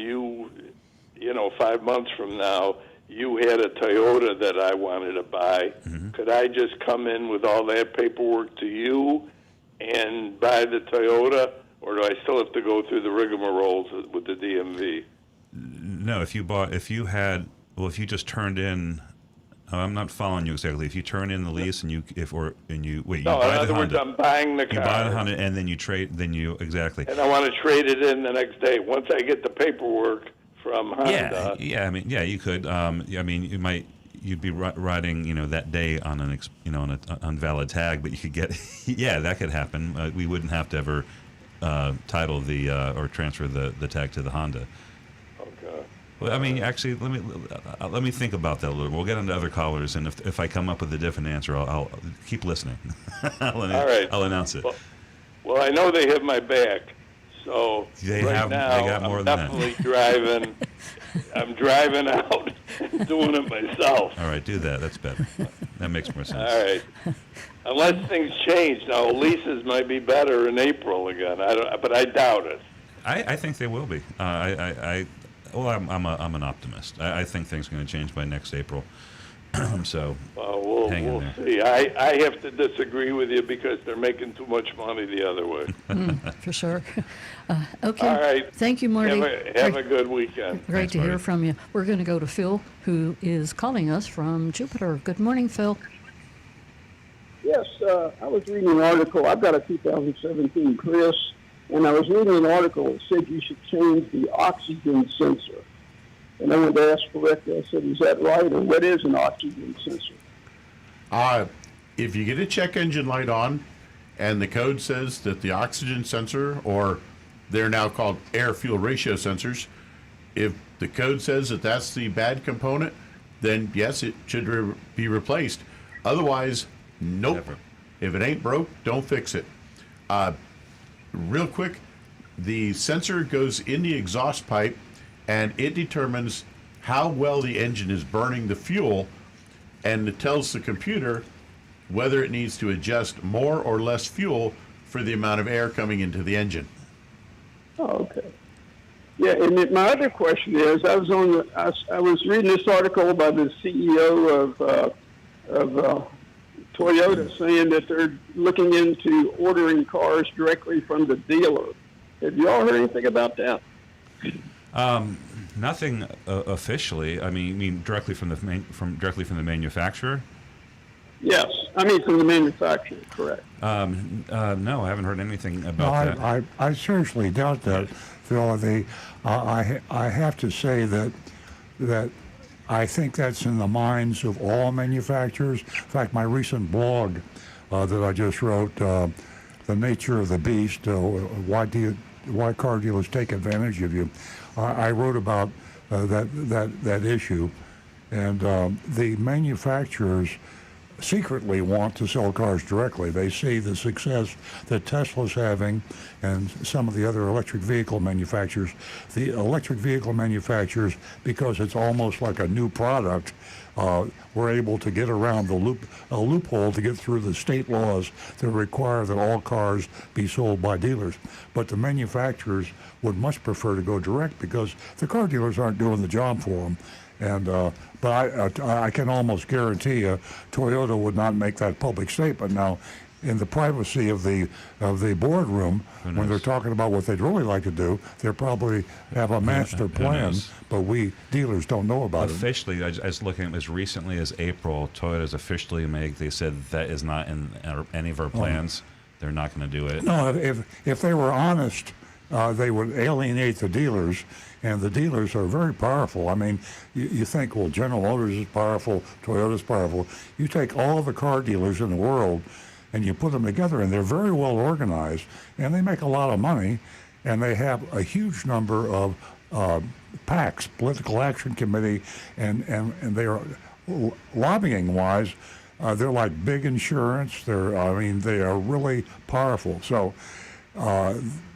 5 months from now, you had a Toyota that I wanted to buy, could I just come in with all that paperwork to you and buy the Toyota, or do I still have to go through the rigmaroles with the DMV? No, if you just turned in. I'm not following you exactly. If you turn in the lease and you buy the Honda, I'm buying the car. You buy the Honda and then you exactly. And I want to trade it in the next day once I get the paperwork from Honda. Yeah. You could. You'd be riding, that day on an invalid tag, but you could get. Yeah, that could happen. We wouldn't have to ever title or transfer the tag to the Honda. Okay. Well, I mean, actually, let me think about that a little. We'll get into other callers, and if I come up with a different answer, I'll keep listening. All right. I'll announce it. Well, I know they have my back, so They now got more I'm than definitely driving. I'm driving out and doing it myself. All right, do that. That's better. That makes more sense. All right. Unless things change now, leases might be better in April again. But I doubt it. I think they will be. Well, I'm an optimist. I think things are going to change by next April. So We'll there. see. I have to disagree with you because they're making too much money the other way. For sure. Okay. All right. Thank you, Marty. Have a good weekend. Great to hear from you. We're going to go to Phil, who is calling us from Jupiter. Good morning, Phil. Yes, I was reading an article. I've got a 2017 Chris, and I was reading an article that said you should change the oxygen sensor. And I went to ask for Rick. I said, is that right? Or what is an oxygen sensor? If you get a check engine light on and the code says that the oxygen sensor, or they're now called air-fuel ratio sensors, if the code says that that's the bad component, then yes, it should be replaced. Otherwise, nope. Never. If it ain't broke, don't fix it. Real quick, the sensor goes in the exhaust pipe and it determines how well the engine is burning the fuel, and it tells the computer whether it needs to adjust more or less fuel for the amount of air coming into the engine. Oh, okay. Yeah, and my other question is, I was reading this article by the CEO of Toyota saying that they're looking into ordering cars directly from the dealer. Have you all heard anything about that? Nothing officially. I mean, you mean directly from the manufacturer? Yes, I mean from the manufacturer, correct. No, I haven't heard anything about that. I seriously doubt that, Phil. I have to say that I think that's in the minds of all manufacturers. In fact, my recent blog that I just wrote, The Nature of the Beast, why car dealers take advantage of you, I wrote about that issue, and the manufacturers secretly want to sell cars directly. They see the success that Tesla's having and some of the other electric vehicle manufacturers. The electric vehicle manufacturers, because it's almost like a new product, were able to get around a loophole to get through the state laws that require that all cars be sold by dealers. But the manufacturers would much prefer to go direct because the car dealers aren't doing the job for them. And but I can almost guarantee you, Toyota would not make that public statement. Now, in the privacy of the boardroom, when they're talking about what they'd really like to do, they probably have a master plan. But we dealers don't know about it. Officially, I was looking at as recently as April, Toyota's officially they said that is not in any of our plans. They're not going to do it. No, if they were honest, they would alienate the dealers. And the dealers are very powerful. I mean, you think, well, General Motors is powerful, Toyota's powerful. You take all the car dealers in the world and you put them together, and they're very well organized, and they make a lot of money, and they have a huge number of PACs, Political Action Committee, and they are, lobbying-wise, they're like big insurance. They are really powerful. So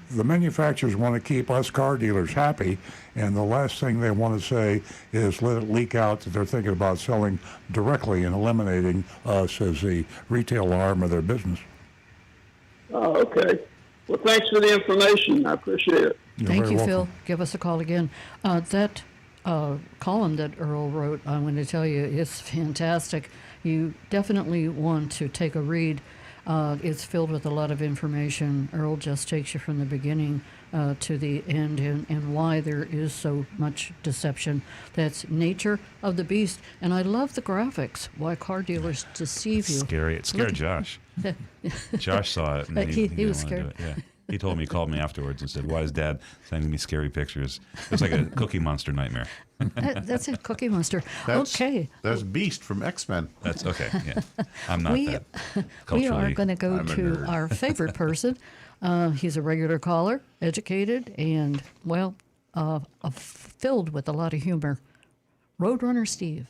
the manufacturers want to keep us car dealers happy, and the last thing they want to say is let it leak out that they're thinking about selling directly and eliminating us as the retail arm of their business. Oh, okay. Well, thanks for the information. I appreciate it. Thank you, Phil. Give us a call again. That column that Earl wrote, I'm going to tell you, it's fantastic. You definitely want to take a read. It's filled with a lot of information. Earl just takes you from the beginning to the end, and why there is so much deception. That's nature of the beast. And I love the graphics, why car dealers deceive you. Scary. It scared Josh. Josh saw it. And he was scared. Do it. Yeah. He told me, he called me afterwards and said, why is Dad sending me scary pictures? It was like a Cookie Monster nightmare. That's it, Cookie Monster. Okay. That's Beast from X-Men. That's okay, yeah. I'm not that culturally. We are going to go to our favorite person. He's a regular caller, educated, and, well, filled with a lot of humor. Roadrunner Steve.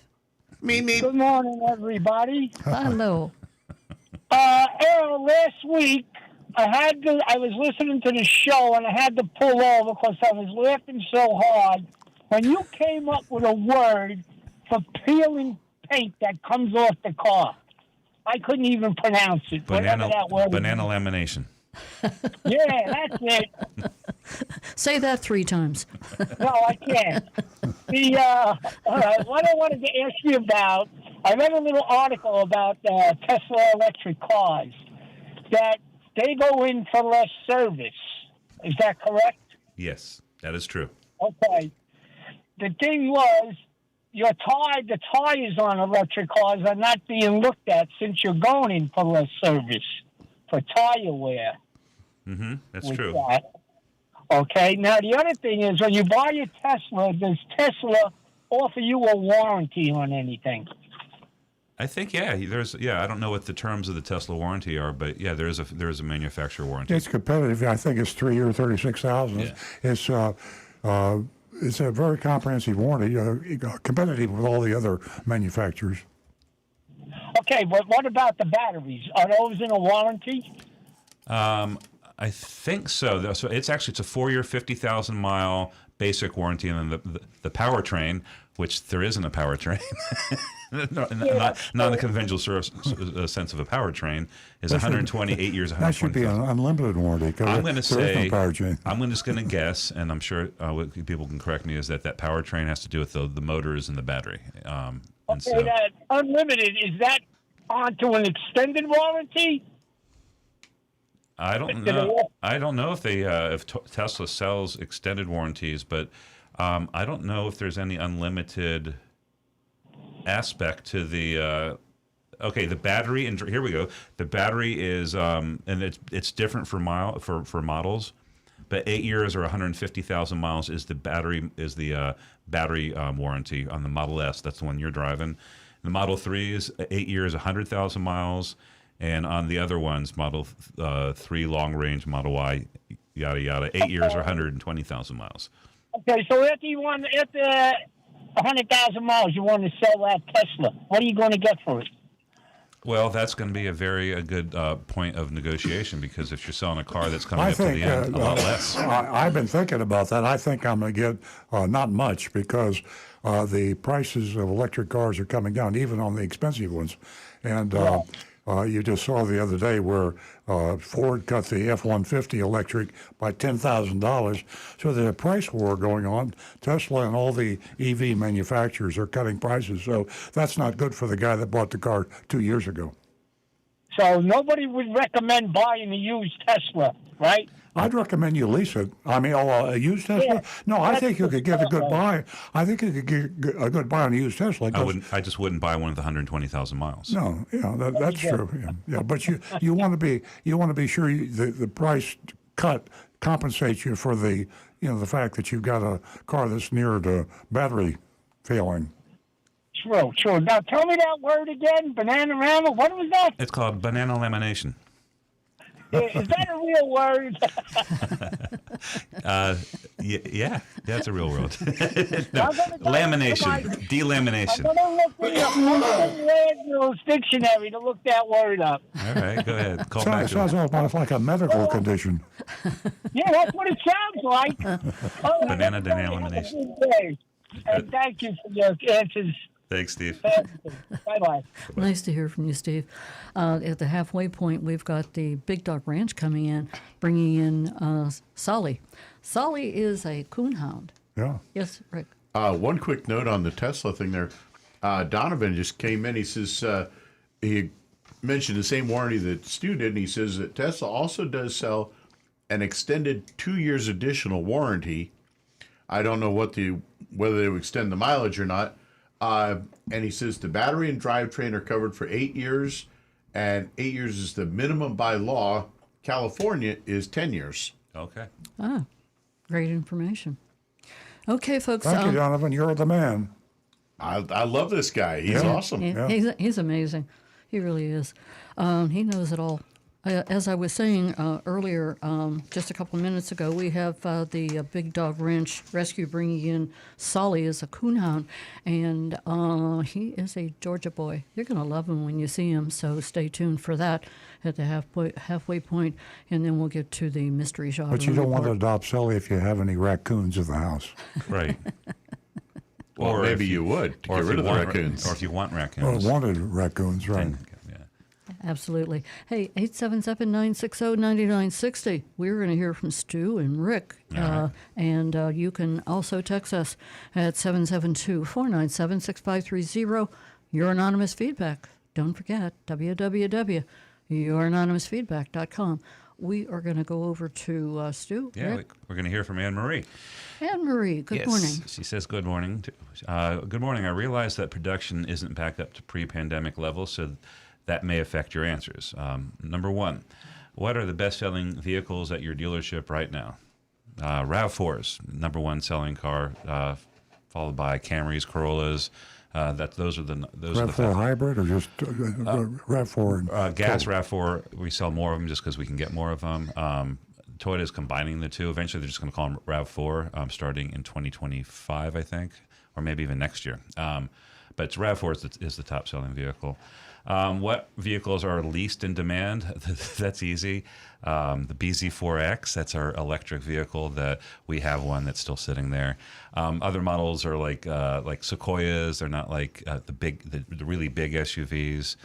Me. Good morning, everybody. Hello. Earl, last week I was listening to the show and I had to pull over because I was laughing so hard when you came up with a word for peeling paint that comes off the car. I couldn't even pronounce it. Banana Whatever that word is. lamination. Yeah, that's it. Say that 3 times. No, I can't. What I wanted to ask you about, I read a little article about Tesla electric cars, that they go in for less service. Is that correct? Yes, that is true. Okay. The thing was, the tires on electric cars are not being looked at since you're going in for less service, for tire wear. Mm-hmm. That's true. That. Okay. Now, the other thing is, when you buy a Tesla, does Tesla offer you a warranty on anything? I think I don't know what the terms of the Tesla warranty are, but yeah, there is a manufacturer warranty. It's competitive. I think it's 3 years, 36,000. Yeah. It's a very comprehensive warranty, competitive with all the other manufacturers. Okay, but what about the batteries? Are those in a warranty? I think so. So it's a 4-year, 50,000-mile basic warranty, and then the powertrain, which there isn't a powertrain, not in the conventional sense of a powertrain, is 128 years. That should be an unlimited warranty. I'm going to say, no powertrain. I'm just going to guess, and I'm sure people can correct me, is that powertrain has to do with the motors and the battery. Okay, that unlimited, is that onto an extended warranty? I don't know. I don't know if Tesla sells extended warranties, but I don't know if there's any unlimited aspect to the. The battery, and here we go. The battery is, and it's different for models, but 8 years or 150,000 miles is the battery warranty on the Model S. That's the one you're driving. The Model 3 is 8 years, 100,000 miles. And on the other ones, Model 3 long range, Model Y, yada yada, 8 years or 120,000 miles. Okay, so after 100,000 miles, you want to sell that Tesla. What are you going to get for it? Well, that's going to be a good point of negotiation, because if you're selling a car that's coming up to the end, a lot less. I've been thinking about that. I think I'm going to get not much, because the prices of electric cars are coming down, even on the expensive ones. And you just saw the other day where Ford cut the F-150 electric by $10,000. So there's a price war going on. Tesla and all the EV manufacturers are cutting prices. So that's not good for the guy that bought the car 2 years ago. So nobody would recommend buying a used Tesla, right? I'd recommend you lease it. I mean, a used Tesla? Yeah, no, I think you could get a good buy. I think you could get a good buy on a used Tesla. I just wouldn't buy one with 120,000 miles. No, that's true. Yeah, but you want to be sure the price cut compensates you for the fact that you've got a car that's near to battery failing. True. Now tell me that word again. Bananarama. What was that? It's called banana lamination. Is that a real word? Yeah, that's a real word. Lamination, delamination. I'm going to look in the Landrill's dictionary to look that word up. All right, go ahead. Sounds almost like a medical condition. Yeah, that's what it sounds like. Banana delamination. And thank you for your answers. Thanks, Steve. Bye-bye. Nice to hear from you, Steve. At the halfway point, we've got the Big Dog Ranch coming in, bringing in Solly. Solly is a coonhound. Yeah. Yes, Rick. One quick note on the Tesla thing there. Donovan just came in. He says he mentioned the same warranty that Stu did, and he says that Tesla also does sell an extended 2 years additional warranty. I don't know whether they would extend the mileage or not. And he says the battery and drivetrain are covered for 8 years, and 8 years is the minimum by law. California is 10 years. Okay. Great information. Okay, folks. Thank you, Donovan. You're the man. I love this guy. He's awesome. He's amazing. He really is. He knows it all. As I was saying earlier, just a couple of minutes ago, we have the Big Dog Ranch Rescue bringing in Solly as a coonhound, and he is a Georgia boy. You're going to love him when you see him, so stay tuned for that at the halfway point, and then we'll get to the mystery shopper. But you don't want to report. adopt Sully if you have any raccoons in the house. Right. Or maybe if you would to or get if rid you of the want raccoons. Or if you want Well, raccoons. wanted raccoons, right? then- yeah. Absolutely. Hey, 877-960-9960. We're going to hear from Stu and Rick. All And you can also text us at 772-497-6530. Your anonymous feedback. Don't forget, www.youranonymousfeedback.com. We are going to go over to Stu. Yeah, Rick, we're going to hear from Anne Marie. Anne Marie, good Yes. morning. She says, good morning. Good morning. I realize that production isn't back up to pre-pandemic levels, so that may affect your answers. Number one, what are the best-selling vehicles at your dealership right now? RAV4's number one selling car, followed by Camrys, Corollas. Those are the RAV4 hybrid or just RAV4? And gas RAV4. We sell more of them just because we can get more of them. Toyota's combining the two. Eventually, they're just going to call them RAV4, starting in 2025, I think, or maybe even next year. But it's RAV4 is the top selling vehicle. What vehicles are least in demand? That's easy. The BZ4X, that's our electric vehicle that we have one that's still sitting there. Other models are like Sequoias. They're not like the really big SUVs.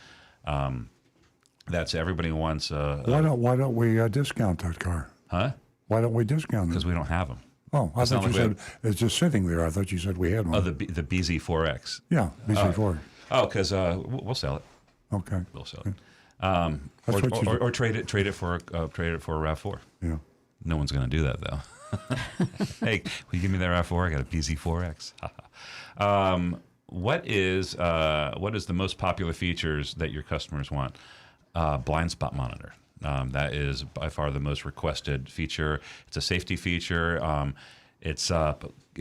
That's everybody wants. why don't we discount that car? Huh? Why don't we discount it? Because we don't have them. Oh, I It's thought not you like we said it's just sitting there. I thought you said we had one. Oh, the BZ4X. Yeah, BC4. Oh, because we'll sell it. Okay. We'll sell it. That's what you do. Or trade it for a RAV4. Yeah. No one's going to do that though. Hey, will you give me that RAV4? I got a BZ4X. What is the most popular features that your customers want? Blind spot monitor. That is by far the most requested feature. It's a safety feature. It's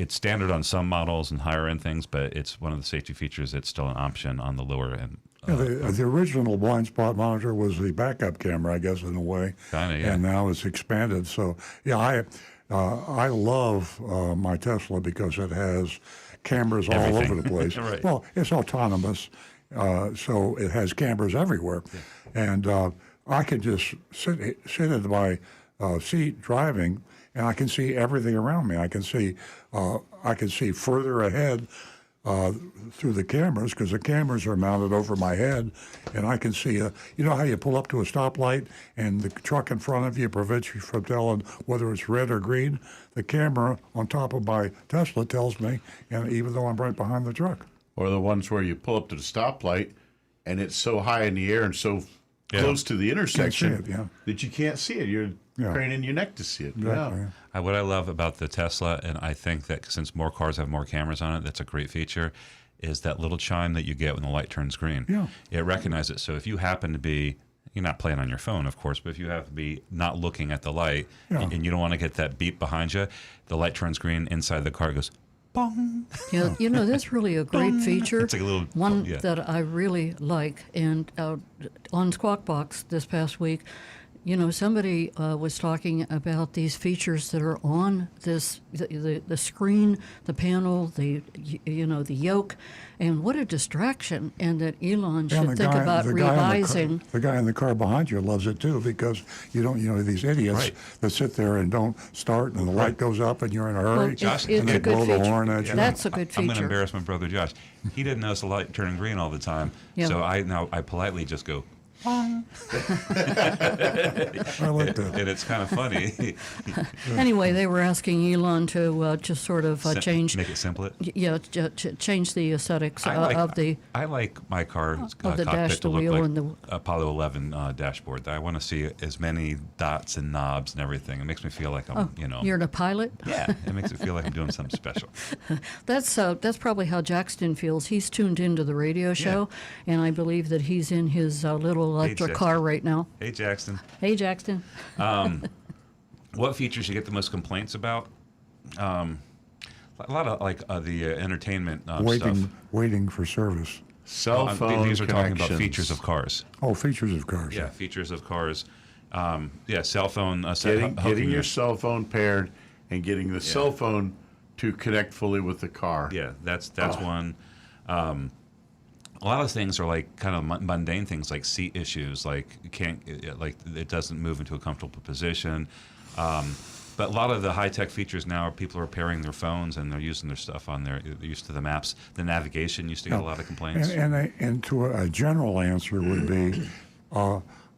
standard on some models and higher end things, but it's one of the safety features that's still an option on the lower end. Yeah, the original blind spot monitor was the backup camera, I guess, in a way. Kinda, yeah. And now it's expanded. So, yeah, I love my Tesla because it has cameras all Everything. over the place. Right. Well, it's autonomous, so it has cameras everywhere. Yeah. And I can just sit in my seat driving, and I can see everything around me. I can see further ahead through the cameras because the cameras are mounted over my head, and I can see. You know how you pull up to a stoplight and the truck in front of you prevents you from telling whether it's red or green? The camera on top of my Tesla tells me, and even though I'm right behind the truck. Or the ones where you pull up to the stoplight and it's so high in the air and so close to the intersection that you can't see it. You're craning your neck to see it. Exactly. Yeah. What I love about the Tesla, and I think that since more cars have more cameras on it, that's a great feature, is that little chime that you get when the light turns green. Yeah. It recognizes it. So if you happen to be, you're not playing on your phone, of course, but if you have to be not looking at the light and you don't want to get that beep behind you, the light turns green inside the car, it goes, bong. Yeah, that's really a great feature. It's like a little one that I really like. And on Squawk Box this past week, somebody was talking about these features that are on this the screen, the panel, the yoke, and what a distraction! And that Elon should think about revising. The guy in the car behind you loves it too because these idiots that sit there and don't start, and the light goes up, and you're in a hurry, and they blow the horn at you. That's a good feature. I'm going to embarrass my brother Josh. He didn't notice the light turning green all the time, so I politely just go. I like that. And it's kind of funny. Anyway, they were asking Elon to just sort of change. Make it simpler? Yeah, change the aesthetics of the. I like my car's of the cockpit dash, to the look wheel, like and the Apollo 11 dashboard. I want to see as many dots and knobs and everything. It makes me feel like I'm, You're the pilot? Yeah, it makes it feel like I'm doing something special. That's probably how Jackson feels. He's tuned into the radio show, and I believe that he's in his little electric car right now. Hey, Jackson. Hey, Jackson. What features you get the most complaints about? A lot of the entertainment stuff. Waiting for service. Cell phone These are talking about connections. features of cars. Oh, features of cars. Yeah, features of cars. Cell phone. Getting your cell phone paired and getting the cell phone to connect fully with the car. Yeah, that's one. A lot of things are like kind of mundane things, like seat issues, like it doesn't move into a comfortable position. But a lot of the high-tech features now are people are pairing their phones and they're using their stuff on there. They're used to the maps. The navigation used to get a lot of complaints. And to a general answer would be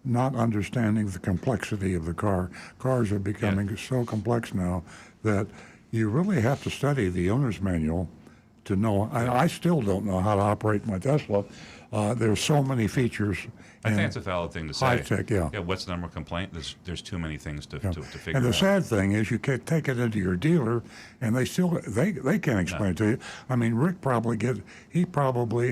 not understanding the complexity of the car. Cars are becoming so complex now that you really have to study the owner's manual to know. I still don't know how to operate my Tesla. There's so many features. I think it's a valid thing to say. High tech, yeah. Yeah. What's the number of complaint? There's too many things to figure out. And the sad thing is, you can take it into your dealer, and they can't explain it to you. I mean, Rick probably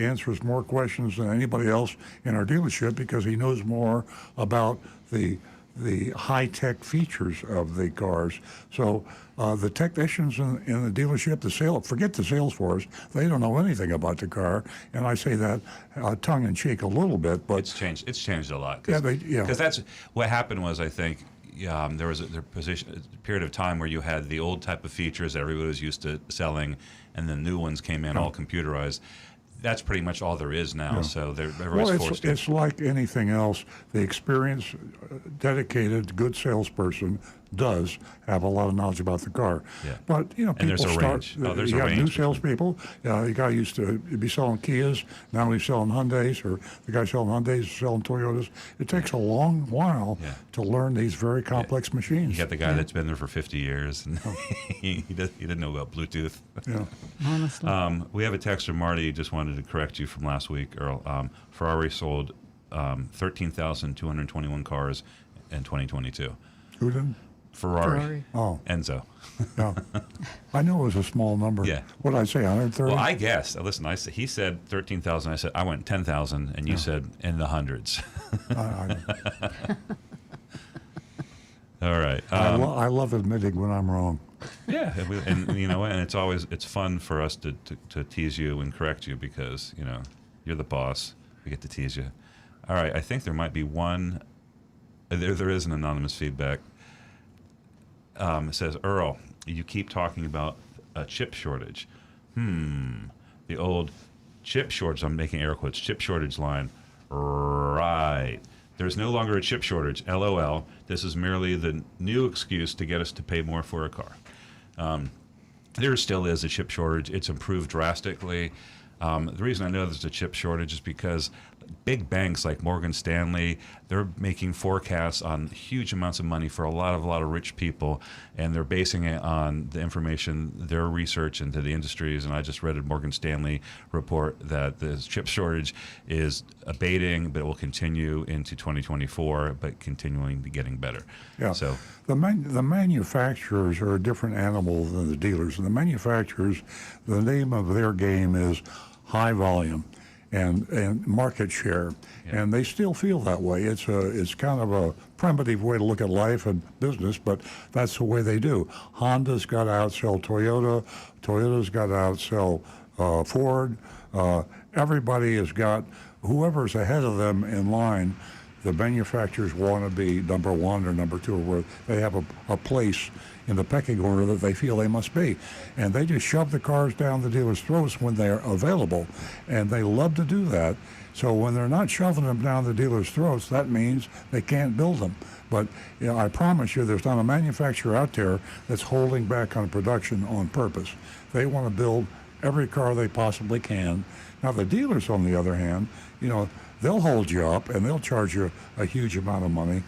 answers more questions than anybody else in our dealership because he knows more about the high-tech features of the cars. So the technicians in the dealership, forget the sales force, they don't know anything about the car. And I say that tongue-in-cheek a little bit, but it's changed a lot. Because that's what happened was, I think, there was a period of time where you had the old type of features that everybody was used to selling, and the new ones came in all computerized. That's pretty much all there is now. So everybody's forced to. It's like anything else. The experienced, dedicated, good salesperson does have a lot of knowledge about the car. Yeah. But people there's a start. range. There's you a got range. new salespeople. The guy used to be selling Kias. Now he's selling Hyundais, or the guy selling Hyundais is selling Toyotas. It takes a long while to learn these very complex machines. You got the guy that's been there for 50 years, and he didn't know about Bluetooth. Yeah. Honestly. We have a text from Marty. He just wanted to correct you from last week, Earl. Ferrari sold 13,221 cars in 2022. Who did? Ferrari. Oh. Enzo. Yeah. I knew it was a small number. Yeah. What did I say, 130? Well, I guessed. Listen, he said 13,000. I said, I went 10,000, and you said in the hundreds. All right. I love admitting when I'm wrong. Yeah, and you know what? And it's fun for us to tease you and correct you because you're the boss. We get to tease you. All right. I think there might be one. There is an anonymous feedback. It says, Earl, you keep talking about a chip shortage. The old chip shortage. I'm making air quotes. Chip shortage line. Right. There's no longer a chip shortage. LOL. This is merely the new excuse to get us to pay more for a car. There still is a chip shortage. It's improved drastically. The reason I know there's a chip shortage is because big banks like Morgan Stanley, they're making forecasts on huge amounts of money for a lot of rich people, and they're basing it on the information, their research into the industries. And I just read a Morgan Stanley report that the chip shortage is abating, but it will continue into 2024, but continuing to getting better. Yeah. So the manufacturers are a different animal than the dealers. And the manufacturers, the name of their game is high volume and market share, and they still feel that way. It's kind of a primitive way to look at life and business, but that's the way they do. Honda's got to outsell Toyota. Toyota's got to outsell Ford. Everybody has got whoever's ahead of them in line. The manufacturers want to be number one or number two, where they have a place in the pecking order that they feel they must be. And they just shove the cars down the dealer's throats when they're available. And they love to do that. So when they're not shoving them down the dealer's throats, that means they can't build them. But I promise you, there's not a manufacturer out there that's holding back on production on purpose. They want to build every car they possibly can. Now, the dealers, on the other hand, they'll hold you up and they'll charge you a huge amount of money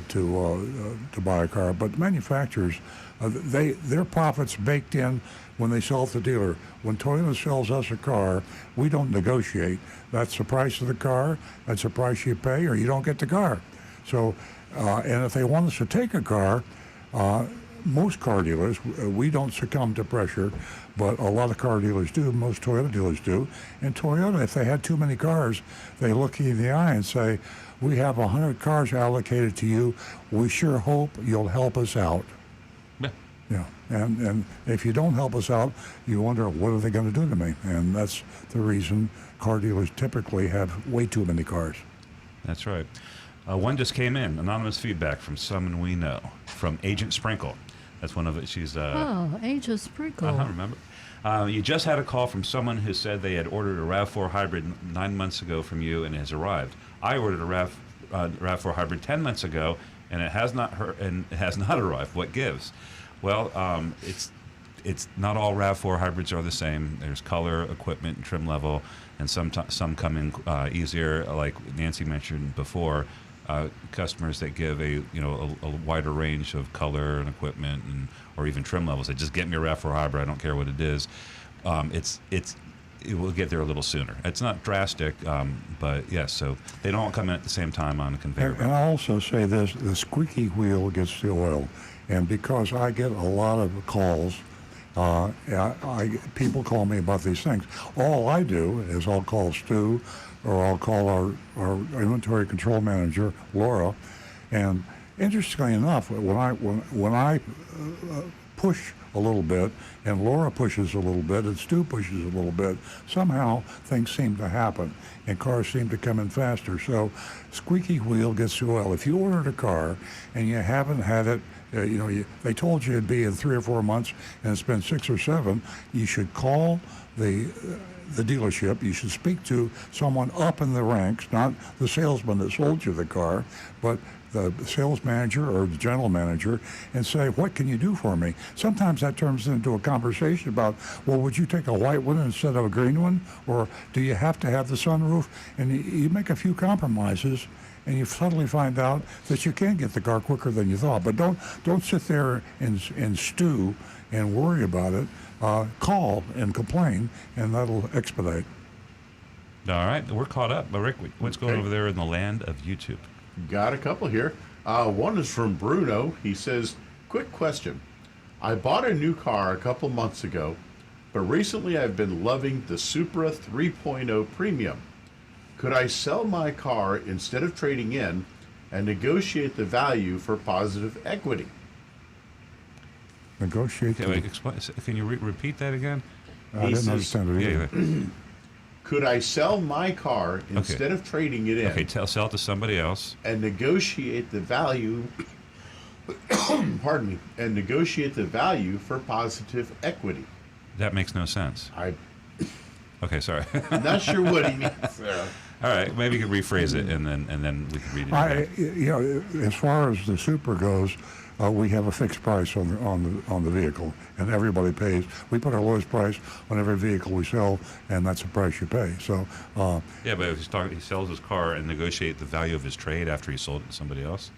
to buy a car. But manufacturers, their profits baked in when they sell it to the dealer. When Toyota sells us a car, we don't negotiate. That's the price of the car. That's the price you pay, or you don't get the car. So, and if they want us to take a car, most car dealers, we don't succumb to pressure, but a lot of car dealers do. Most Toyota dealers do. And Toyota, if they had too many cars, they look you in the eye and say, we have 100 cars allocated to you. We sure hope you'll help us out. Yeah. And if you don't help us out, you wonder, what are they going to do to me? And that's the reason car dealers typically have way too many cars. That's right. One just came in, anonymous feedback from someone we know, from Agent Sprinkle. That's one of it. She's Agent Sprinkle. remember. You just had a call from someone who said they had ordered a RAV4 hybrid 9 months ago from you, and it has arrived. I ordered a RAV4 hybrid 10 months ago, and it has not arrived. What gives? Well, it's not all RAV4 hybrids are the same. There's color, equipment, and trim level, and some come in easier, like Nancy mentioned before. Customers that give a wider range of color and equipment or even trim levels. They just get me a RAV4 hybrid. I don't care what it is. It will get there a little sooner. It's not drastic, but yes. So they don't come in at the same time on a conveyor belt. And I'll also say this: the squeaky wheel gets the oil, and because I get a lot of calls. People call me about these things. All I do is I'll call Stu, or I'll call our inventory control manager, Laura, and interestingly enough, when I push a little bit, and Laura pushes a little bit, and Stu pushes a little bit, somehow things seem to happen, and cars seem to come in faster. So, squeaky wheel gets the oil. If you ordered a car and you haven't had it, they told you it'd be in 3 or 4 months, and it's been 6 or 7, you should call the dealership. You should speak to someone up in the ranks, not the salesman that sold you the car, but the sales manager or the general manager, and say, what can you do for me? Sometimes that turns into a conversation about, well, would you take a white one instead of a green one? Or do you have to have the sunroof? And you make a few compromises, and you suddenly find out that you can get the car quicker than you thought. But don't sit there and stew and worry about it. Call and complain, and that'll expedite. All right, we're caught up. But Rick, what's going over there in the land of YouTube? Got a couple here. One is from Bruno. He says, quick question. I bought a new car a couple months ago, but recently I've been loving the Supra 3.0 Premium. Could I sell my car instead of trading in and negotiate the value for positive equity? Negotiate. Can you repeat that again? I didn't understand it either. Yeah. Could I sell my car instead of trading it in? Okay, sell it to somebody else. And negotiate the value, pardon me, and negotiate the value for positive equity. That makes no sense. Okay, sorry. I'm not sure what he means there. All right, maybe you could rephrase it, and then we can read it again. As far as the Supra goes, we have a fixed price on the vehicle, and everybody pays. We put our lowest price on every vehicle we sell, and that's the price you pay. So yeah, but if he sells his car and negotiate the value of his trade after he sold it to somebody else.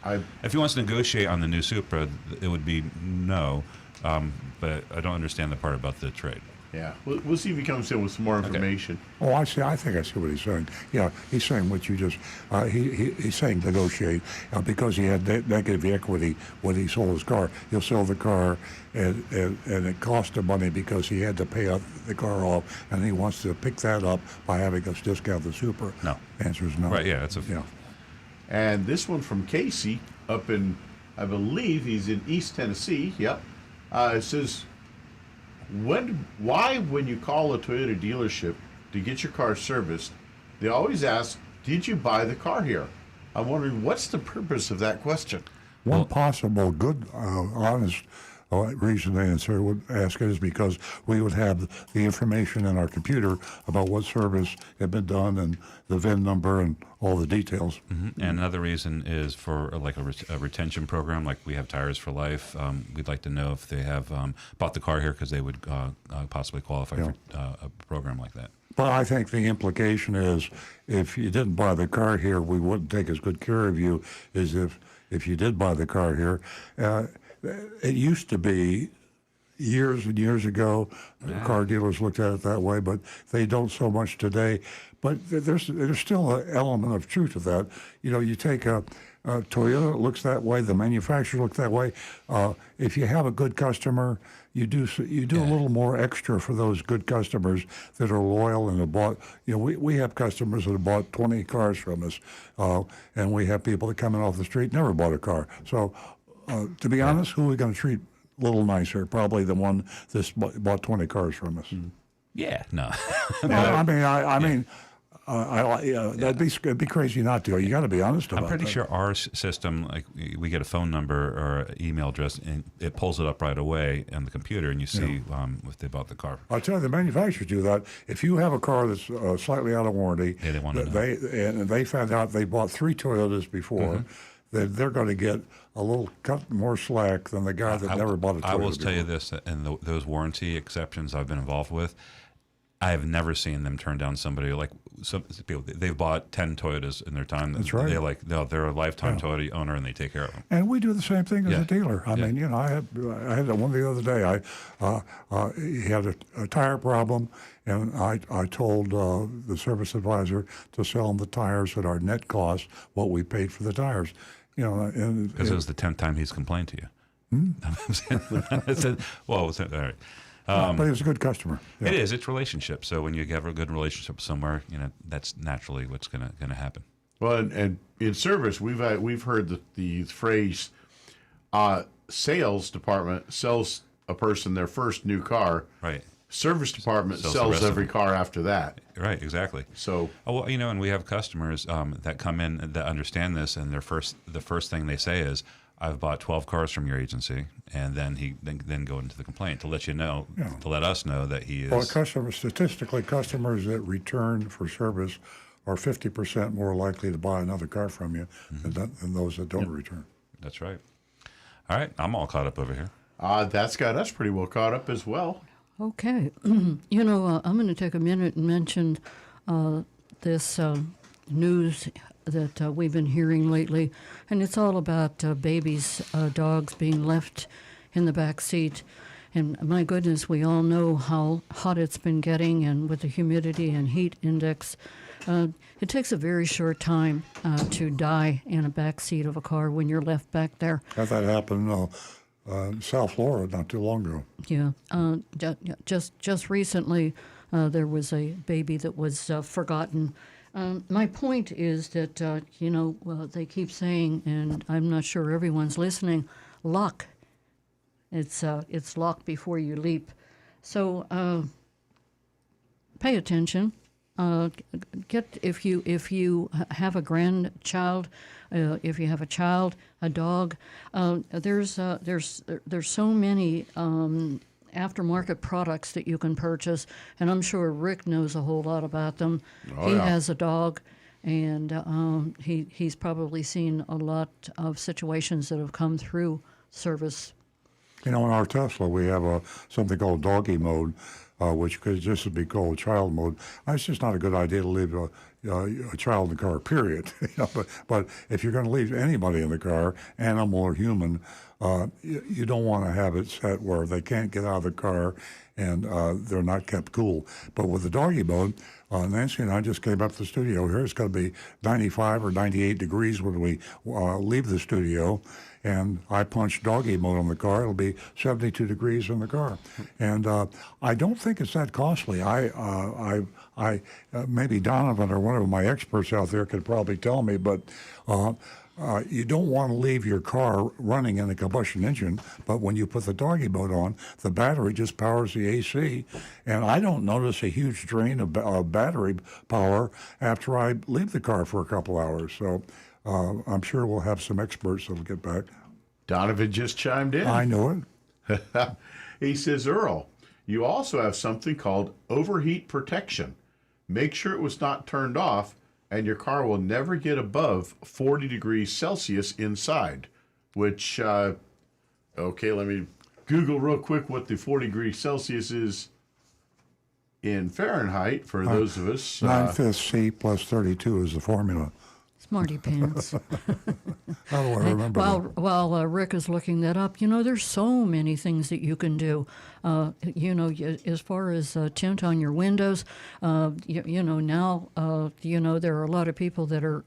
If he wants to negotiate on the new Supra, it would be no. But I don't understand the part about the trade. Yeah, we'll see if he comes in with some more information. Okay. Oh, I see. I think I see what he's saying. Yeah, he's saying what you just. He's saying negotiate because he had negative equity when he sold his car. He'll sell the car, and it cost him money because he had to pay the car off, and he wants to pick that up by having us discount the Supra. No. Answer is no. Right? Yeah, And this one from Casey up in, I believe he's in East Tennessee. Yep. It says, why when you call a Toyota dealership to get your car serviced, they always ask, did you buy the car here? I'm wondering, what's the purpose of that question? One possible good, honest reason the answer would ask it is because we would have the information in our computer about what service had been done and the VIN number and all the details. Mm-hmm. And another reason is for like a retention program, like we have Tires for Life. We'd like to know if they have bought the car here because they would possibly qualify for a program like that. But I think the implication is if you didn't buy the car here, we wouldn't take as good care of you as if you did buy the car here. It used to be years and years ago, car dealers looked at it that way, but they don't so much today. But there's still an element of truth to that. You take a Toyota, it looks that way. The manufacturer looks that way. If you have a good customer, you do a little more extra for those good customers that are loyal and have bought. We have customers that have bought 20 cars from us, and we have people that come in off the street never bought a car. So, to be honest, who are we going to treat a little nicer? Probably the one that's bought 20 cars from us. Yeah, no. I mean, it'd be crazy not to. You got to be honest about it. I'm pretty sure our system, like we get a phone number or an email address, and it pulls it up right away on the computer, and you see if they bought the car. I'll tell you, the manufacturers do that. If you have a car that's slightly out of warranty, they want to know. And they found out they bought 3 Toyotas before, then they're going to get a little cut more slack than the guy that never bought a Toyota. I will before. tell you this, and those warranty exceptions I've been involved with, I have never seen them turn down somebody like some people. They've bought 10 Toyotas in their time. That's right. They're a lifetime Toyota owner, and they take care of them. And we do the same thing as a dealer. I mean, I had one the other day. He had a tire problem, and I told the service advisor to sell him the tires at our net cost, what we paid for the tires. Because it was the 10th time he's complained to you. I said, well, all right. But he was a good customer. Yeah. It is. It's relationship. So when you have a good relationship somewhere, that's naturally what's going to happen. Well, and in service, we've heard the phrase, sales department sells a person their first new car. Right. Service department sells every car after that. Right. Exactly. So, and we have customers that come in that understand this, and the first thing they say is, I've bought 12 cars from your agency, and then go into the complaint to let you know, to let us know that he is. Well, statistically, customers that return for service are 50% more likely to buy another car from you than those that don't return. That's right. All right, I'm all caught up over here. That's got us pretty well caught up as well. Okay. I'm going to take a minute and mention this news that we've been hearing lately, and it's all about babies, dogs being left in the back seat. And my goodness, we all know how hot it's been getting, and with the humidity and heat index, it takes a very short time to die in a back seat of a car when you're left back there. Had that happen in South Florida not too long ago. Yeah, just recently, there was a baby that was forgotten. My point is that, they keep saying, and I'm not sure everyone's listening, lock. It's lock before you leap. So pay attention. If you have a grandchild, if you have a child, a dog, there's so many aftermarket products that you can purchase, and I'm sure Rick knows a whole lot about them. He has a dog, and he's probably seen a lot of situations that have come through service. In our Tesla, we have something called doggy mode, which could just be called child mode. It's just not a good idea to leave a child in the car, period. But if you're going to leave anybody in the car, animal or human, you don't want to have it set where they can't get out of the car and they're not kept cool. But with the doggy mode, Nancy and I just came up to the studio here. It's going to be 95 or 98 degrees when we leave the studio. And I punch doggy mode on the car. It'll be 72 degrees in the car, and I don't think it's that costly. I maybe Donovan or one of my experts out there could probably tell me, but you don't want to leave your car running in a combustion engine. But when you put the doggy mode on, the battery just powers the AC, and I don't notice a huge drain of battery power after I leave the car for a couple hours. So. I'm sure we'll have some experts that'll get back. Donovan just chimed in. I know it. He says, Earl, you also have something called overheat protection. Make sure it was not turned off, and your car will never get above 40 degrees Celsius inside, which, let me Google real quick what the 40 degrees Celsius is in Fahrenheit for those of us. 9/5 C plus 32 is the formula. Smarty pants. How do I remember While Rick is looking that up, there's so many things that you can do. As far as tint on your windows, now, there are a lot of people that are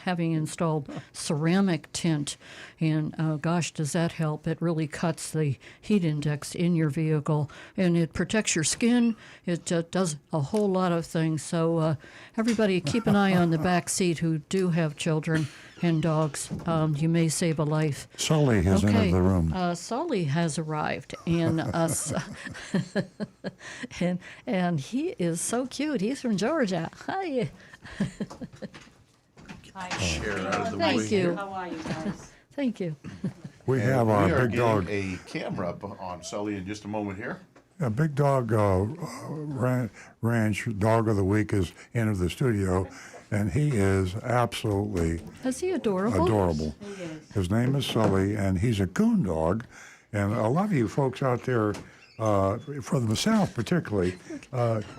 having installed ceramic tint, and gosh, does that help? It really cuts the heat index in your vehicle, and it protects your skin. It does a whole lot of things. So everybody keep an eye on the back seat who you do have children and dogs, you may save a life. Sully has entered the room. Sully has arrived, and and he is so cute. He's from Georgia. Hi. Share out of the Thank way you. here. How are you guys? Thank you. We have We our are big dog. getting a camera up on Sully in just a moment here. A big dog ranch dog of the week has entered the studio, and he is absolutely Is he adorable? adorable. His name is Sully, and he's a coon dog. And a lot of you folks out there, from the South particularly,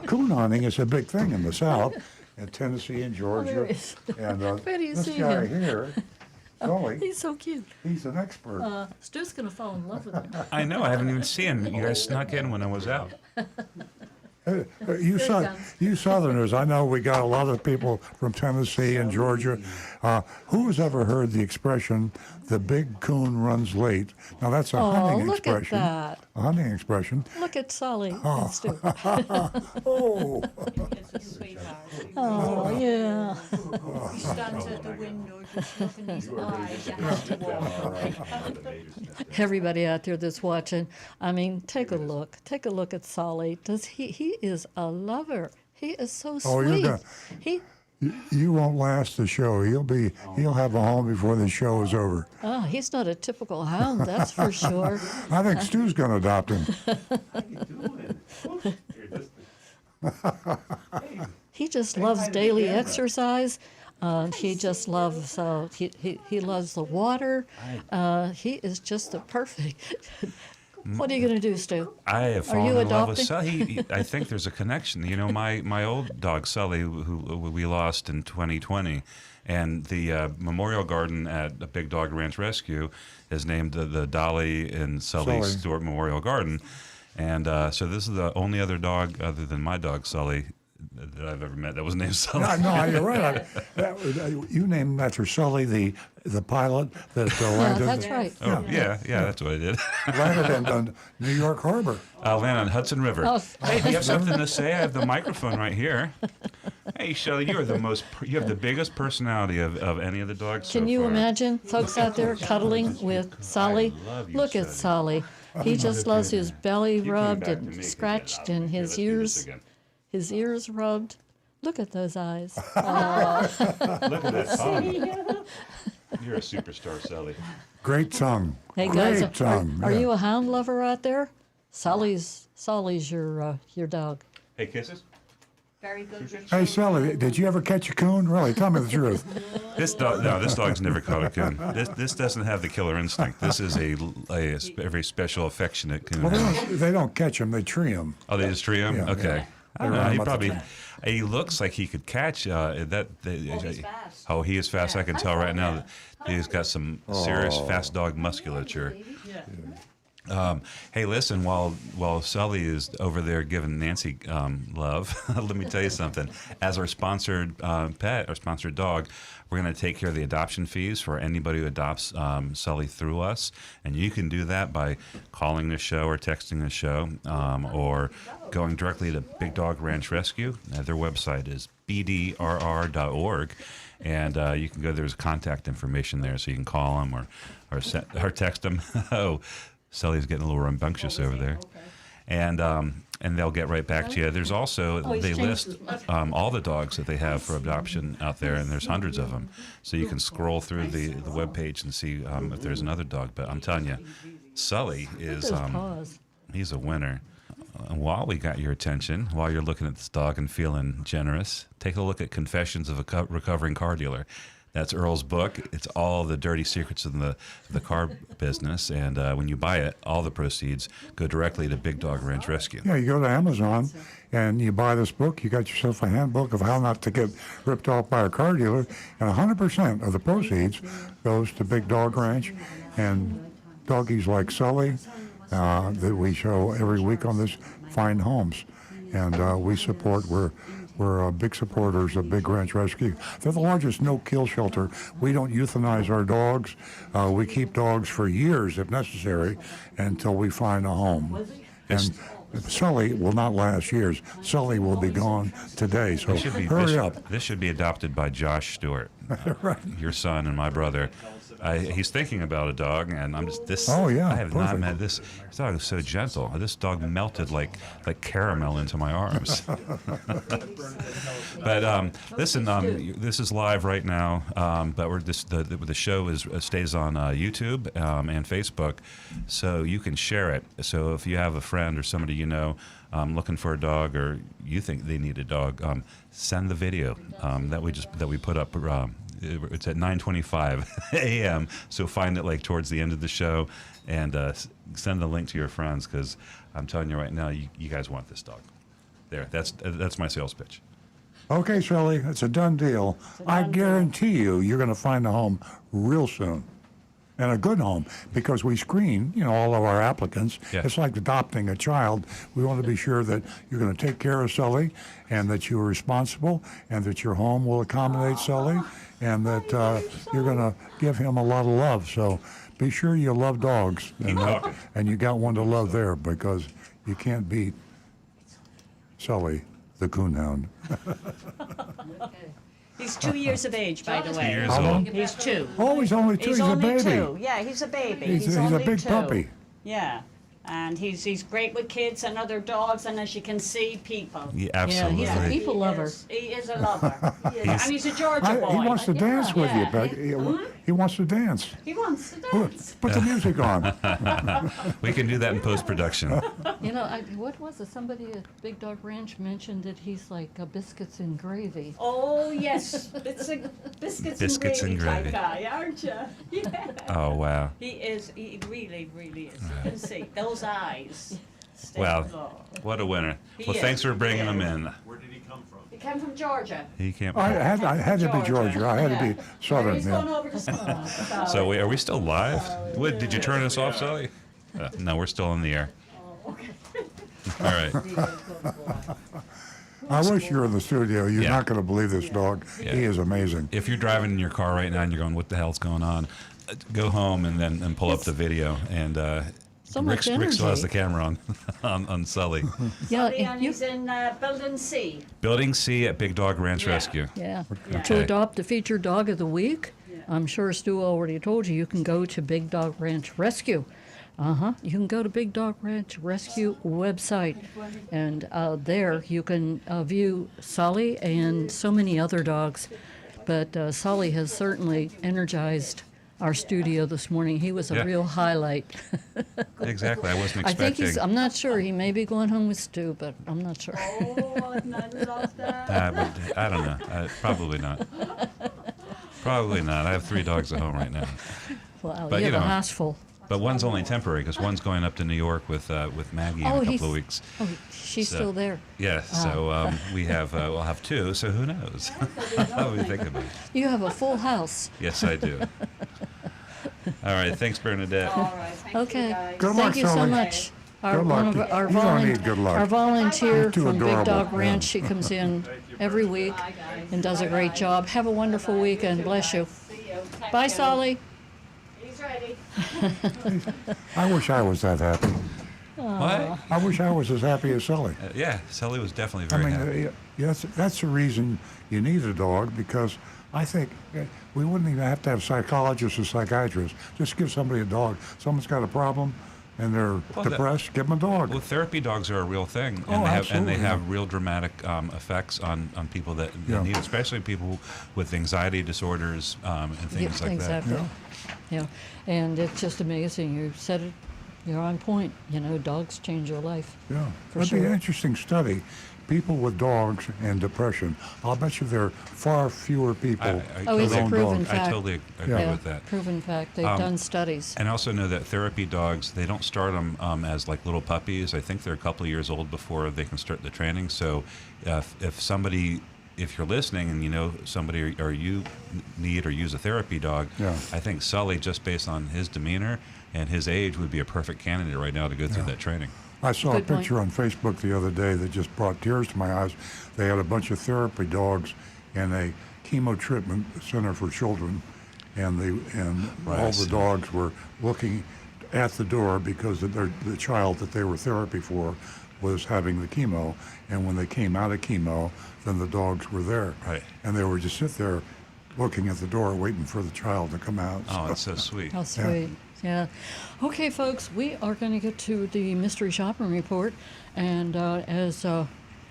coon hunting is a big thing in the South, in Tennessee and Georgia. there he is. And Where do you this see guy him? here, Sully, He's so cute. he's an expert. Stu's gonna fall in love with him. I know. I haven't even seen him. You guys snuck in when I was out. You comes. you Southerners, I know we got a lot of people from Tennessee and Georgia. Who has ever heard the expression, the big coon runs late? Now, that's a hunting look at expression. that. A hunting expression. Look at Sully and Stu. Oh, It's a sweetheart. Oh, yeah. He stands at the window, just looking in his eyes. You have to walk. Everybody out there that's watching, I mean, take a look. Take a look at Sully. He is a lover. He is so sweet. Oh, you're gonna- He you won't last the show. He'll have a home before the show is over. he's not a typical hound, that's for sure. I think Stu's going to adopt him. He just loves daily exercise. He just loves he loves the water. He is just the perfect. What are you going to do, Stu? I have Are you fallen in love with adopting? Sully. I think there's a connection. You know, my old dog Sully, who we lost in 2020, and the memorial garden at the Big Dog Ranch Rescue is named the Dolly and Sully Stewart Memorial Garden, and so this is the only other dog other than my dog Sully that I've ever met that was named Sully. No, you're right. You named after Sully, the pilot that landed. That's right. Oh, yeah, that's what I did. Landed in New York Harbor. Land on Hudson River. Oh. Hey, do you have something to say? I have the microphone right here. Hey, Shelley, you have the biggest personality of any of the dogs. Can so you far. imagine folks out there cuddling with Sully? love you, Look at Sully. He just loves his belly rubbed back to me, and 'cause scratched and Here, his let's do this ears. again. His ears rubbed. Look at those eyes. Look at that tongue. You're a superstar, Sully. Great tongue. Hey guys, Great tongue. are yeah. you a hound lover out there? Sully's your dog. Hey, kisses. Very good. Hey, Sully, did you ever catch a coon? Really, tell me the truth. This dog's never caught a coon. This doesn't have the killer instinct. This is a very special, affectionate coon. Well, they don't catch them; they tree them. Oh, they just tree him? Yeah, Okay. yeah. I don't They know. run He 'em up the probably. tree. He looks like he could catch that. he's fast. Oh, he is fast. I can tell right now that he's got some serious fast dog musculature. Hey, listen, while Sully is over there giving Nancy love, let me tell you something. As our sponsored pet, our sponsored dog, we're going to take care of the adoption fees for anybody who adopts Sully through us. And you can do that by calling the show or texting the show or going directly to Big Dog Ranch Rescue. Their website is bdrr.org. And you can go, there's contact information there, so you can call them or text them. Oh, Sully's getting a little rambunctious over there. And they'll get right back to you. There's also, they list all the dogs that they have for adoption out there, and there's hundreds of them. So you can scroll through the webpage and see if there's another dog. But I'm telling you, Sully is, Those paws. he's a winner. While we got your attention, while you're looking at this dog and feeling generous, take a look at Confessions of a Recovering Car Dealer. That's Earl's book. It's all the dirty secrets of the car business. And when you buy it, all the proceeds go directly to Big Dog Ranch Rescue. Yeah, you go to Amazon and you buy this book. You got yourself a handbook of how not to get ripped off by a car dealer, and 100% of the proceeds goes to Big Dog Ranch and doggies like Sully that we show every week on this Fine Homes, and we support. We're big supporters of Big Ranch Rescue. They're the largest no-kill shelter. We don't euthanize our dogs. We keep dogs for years, if necessary, until we find a home. And Sully will not last years. Sully will be gone today, so hurry up. This should be adopted by Josh Stewart. your son and my brother. He's thinking about a dog, and I'm just this. Oh, yeah, I have not perfect. met this. This dog is so gentle. This dog melted like caramel into my arms. But listen, this is live right now. But the show stays on YouTube and Facebook, so you can share it. So if you have a friend or somebody you know looking for a dog, or you think they need a dog, send the video that we put up. It's at 9:25 a.m. So find it like towards the end of the show, and send the link to your friends, because I'm telling you right now, you guys want this dog. There, that's my sales pitch. Okay, Shelley, it's a done deal. I guarantee you're going to find a home real soon. And a good home, because we screen, all of our applicants. Yeah. It's like adopting a child. We want to be sure that you're going to take care of Sully, and that you're responsible, and that your home will accommodate Sully, and that you're going to give him a lot of love. So be sure you love dogs, and you got one to love there, because you can't beat Sully, the coonhound. He's 2 years of age, by the way. 2 years old. He's 2. Oh, he's only two. He's a only baby. 2. Yeah, he's a baby. He's a only big 2. puppy. Yeah. And he's great with kids and other dogs, and as you can see, people. Yeah, absolutely. he's a people lover. He is a lover. And he's a Georgia boy. He wants to dance with you, Yeah. Peg. He wants to dance. He wants to dance. Put the music on. We can do that in post-production. What was it? Somebody at Big Dog Ranch mentioned that he's like biscuits and gravy. Oh, yes. It's a biscuits and gravy type guy, aren't you? Yeah. Oh, wow. He really, really is. You can see those eyes. Well, what a winner. Well, thanks for bringing him in. Where did he come from? He came from Georgia. He can't. I had to be Georgia. I had to be Southern. He's Yeah. going over to So wait, are we still live? What, did you turn us off, Sally? No, we're still in the air. Oh, okay. All right. I wish you were in the studio. You're not going to believe this dog. Yeah. He is amazing. If you're driving in your car right now and you're going, "What the hell's going on?" Go home and pull up the video, and So much Rick still has energy. the camera on Sully. And he's in Building C. Building C at Big Dog Ranch Rescue. Yeah. Okay. To adopt the featured dog of the week, I'm sure Stu already told you, you can go to Big Dog Ranch Rescue. You can go to Big Dog Ranch Rescue website, and there you can view Sully and so many other dogs. But Sully has certainly energized our studio this morning. He was a real highlight. Exactly. I wasn't I expecting. think I'm not sure. He may be going home with Stu, but I'm not sure. Oh, none of that. But I don't know. Probably not. Probably not. I have 3 dogs at home right now. Wow, But, you you have a know, house full. But one's only temporary, because one's going up to New York with Maggie in a couple of weeks. Oh, she's So- still there. Yeah, so we'll have 2. So who knows? How do we think about it? You have a full house. Yes, I do. All right, thanks, Bernadette. All right. Thank Okay. you guys. Good luck, Thank you so Sully. much. Good luck. You don't volun- need good luck. our volunteer You're too from Big adorable. Dog Yeah. Ranch, she comes in every week and does a great job. Have a wonderful weekend. Bless you. See you. Thank Bye, you. Solly. He's ready. I wish I was that happy. What? I wish I was as happy as Sully. Yeah, Sully was definitely I very mean, happy. that's the reason you need a dog, because I think we wouldn't even have to have psychologists or psychiatrists. Just give somebody a dog. Someone's got a problem and they're depressed, give them a dog. Well, therapy dogs are a real thing, Oh, they absolutely. have real dramatic effects on people that need, especially people with anxiety disorders and things like exactly. that. Yeah, and it's just amazing. You said it. You're on point. Dogs change your life. Yeah, For that'd be an sure. interesting study. People with dogs and depression. I'll bet you there are far fewer people Oh, it's with a own proven dogs. fact. I totally agree with that. Proven fact. They've done studies. And I also know that therapy dogs, they don't start them as like little puppies. I think they're a couple of years old before they can start the training. So if you're listening and you know somebody or you need or use a therapy dog, I think Sully, just based on his demeanor and his age, would be a perfect candidate right now to go through that training. I saw a picture on Facebook the other day that just brought tears to my eyes. They had a bunch of therapy dogs in a chemo treatment center for children, and all the dogs were looking at the door because the child that they were therapy for was having the chemo, and when they came out of chemo, then the dogs were there, Right. and they were just sit there looking at the door, waiting for the child to come out. Oh, that's so sweet. How sweet. Yeah. Okay, folks, we are going to get to the mystery shopping report. And as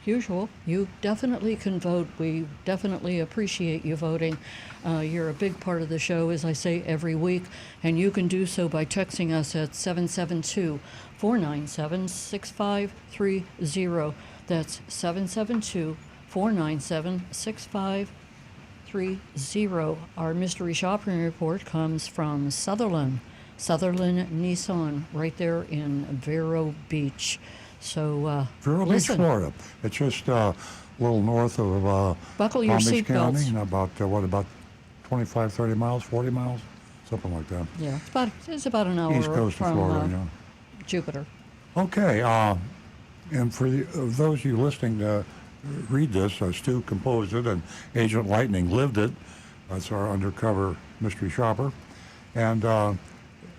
usual, you definitely can vote. We definitely appreciate you voting. You're a big part of the show, as I say, every week. And you can do so by texting us at 772-497-6530. That's 772-497-6530. Our mystery shopping report comes from Sutherland Nissan, right there in Vero Beach. So Vero Beach, listen. Florida. It's just a little north of Buckle your Palm Beach County, seatbelts. and about 25, 30 miles, 40 miles, something like that. Yeah, it's about an hour East coast from of Florida, yeah. Jupiter. Okay, and for those of you listening to read this, Stu composed it, and Agent Lightning lived it. That's our undercover mystery shopper, and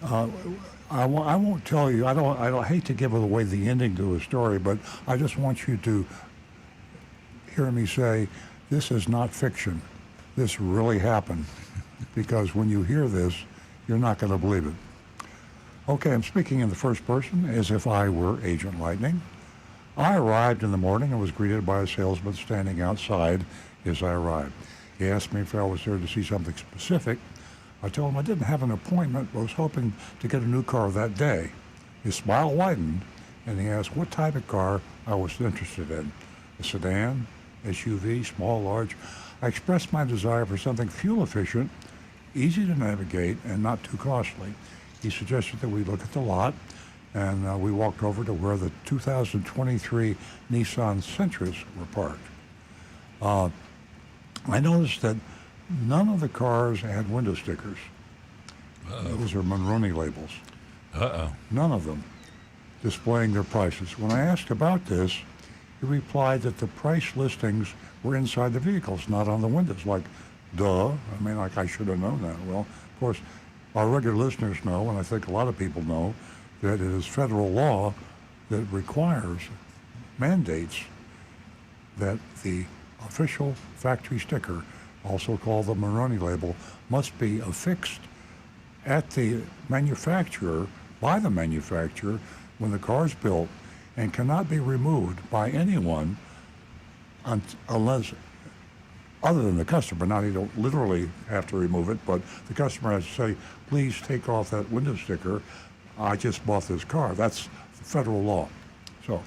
I won't tell you. I don't hate to give away the ending to a story, but I just want you to hear me say, this is not fiction. This really happened, because when you hear this, you're not going to believe it. Okay, I'm speaking in the first person as if I were Agent Lightning. I arrived in the morning and was greeted by a salesman standing outside as I arrived. He asked me if I was there to see something specific. I told him I didn't have an appointment, but was hoping to get a new car that day. His smile widened, and he asked what type of car I was interested in. A sedan, SUV, small, large. I expressed my desire for something fuel efficient, easy to navigate, and not too costly. He suggested that we look at the lot, and we walked over to where the 2023 Nissan Sentras were parked. I noticed that none of the cars had window stickers. Those are Monroney labels. None of them displaying their prices. When I asked about this, he replied that the price listings were inside the vehicles, not on the windows. Like, duh. I mean, like I should have known that. Well, of course, our regular listeners know, and I think a lot of people know, that it is federal law that mandates that the official factory sticker, also called the Monroney label, must be affixed at the manufacturer, by the manufacturer, when the car is built, and cannot be removed by anyone unless, other than the customer. Now, you don't literally have to remove it, but the customer has to say, please take off that window sticker. I just bought this car. That's federal law. So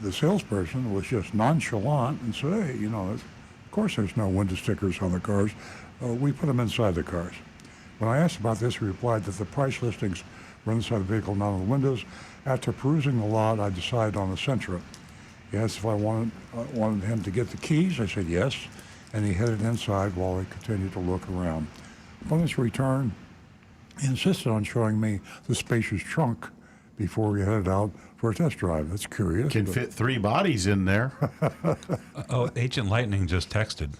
the salesperson was just nonchalant and said, hey, of course there's no window stickers on the cars. We put them inside the cars. When I asked about this, he replied that the price listings were inside the vehicle, not on the windows. After perusing the lot, I decided on the Sentra. He asked if I wanted him to get the keys. I said yes, and he headed inside while I continued to look around. Upon his return, he insisted on showing me the spacious trunk before we headed out for a test drive. That's curious. Can fit 3 bodies in there. Agent Lightning just texted.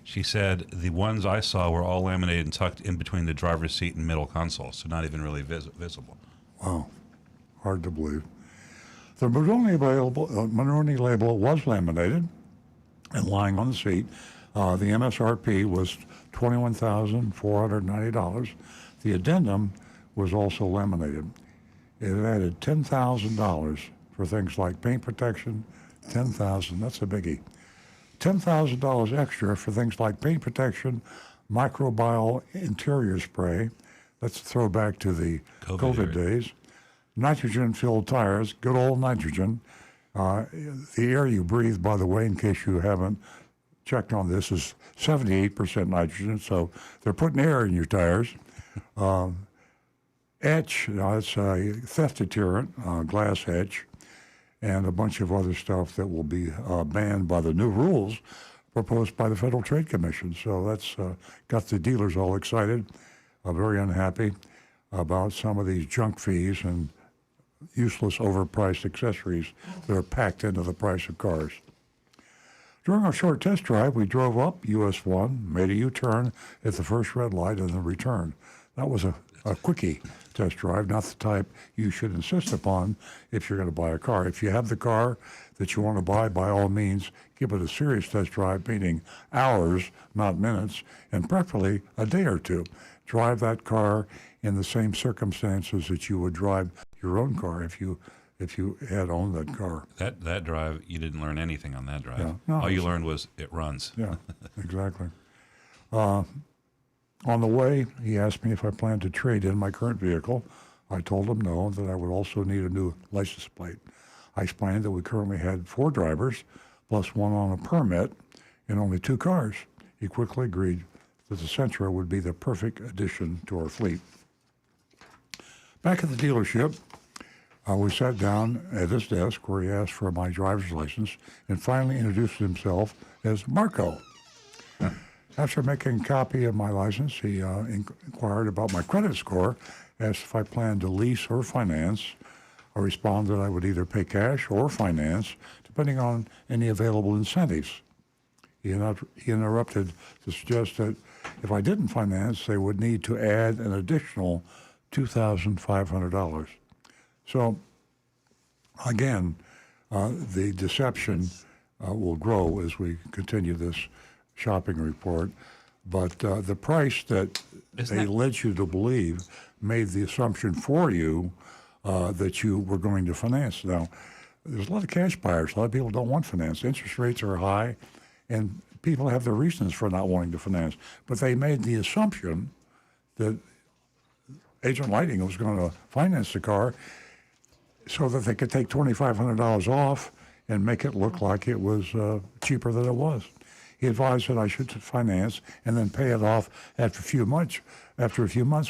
She said the ones I saw were all laminated and tucked in between the driver's seat and middle console, so not even really visible. Wow, hard to believe. The Monroney label was laminated and lying on the seat. The MSRP was $21,490. The addendum was also laminated. It added $10,000 for things like paint protection. $10,000, that's a biggie. $10,000 extra for things like paint protection, microbial interior spray. That's a throwback to the COVID days. Nitrogen-filled tires, good old nitrogen. The air you breathe, by the way, in case you haven't checked on this, is 78% nitrogen, so they're putting air in your tires. Etch, it's a theft deterrent, glass etch, and a bunch of other stuff that will be banned by the new rules proposed by the Federal Trade Commission. So that's got the dealers all excited, very unhappy about some of these junk fees and useless overpriced accessories that are packed into the price of cars. During our short test drive, we drove up US 1, made a U-turn at the first red light, and then returned. That was a quickie test drive, not the type you should insist upon if you're going to buy a car. If you have the car that you want to buy, by all means, give it a serious test drive, meaning hours, not minutes, and preferably a day or two. Drive that car in the same circumstances that you would drive your own car if you had owned that car. That drive, you didn't learn anything on that drive. Yeah, no, All you learned was it runs. Yeah, exactly. On the way, he asked me if I planned to trade in my current vehicle. I told him no, that I would also need a new license plate. I explained that we currently had 4 drivers, plus one on a permit, and only 2 cars. He quickly agreed that the Sentra would be the perfect addition to our fleet. Back at the dealership, we sat down at his desk where he asked for my driver's license and finally introduced himself as Marco. After making a copy of my license, he inquired about my credit score, asked if I planned to lease or finance. I responded I would either pay cash or finance, depending on any available incentives. He interrupted to suggest that if I didn't finance, they would need to add an additional $2,500. So, again, the deception will grow as we continue this shopping report, but the price that they led you to believe made the assumption for you that you were going to finance. Now, there's a lot of cash buyers. A lot of people don't want finance. Interest rates are high, and people have their reasons for not wanting to finance. But they made the assumption that Agent Lighting was going to finance the car so that they could take $2,500 off and make it look like it was cheaper than it was. He advised that I should finance and then pay it off after a few months,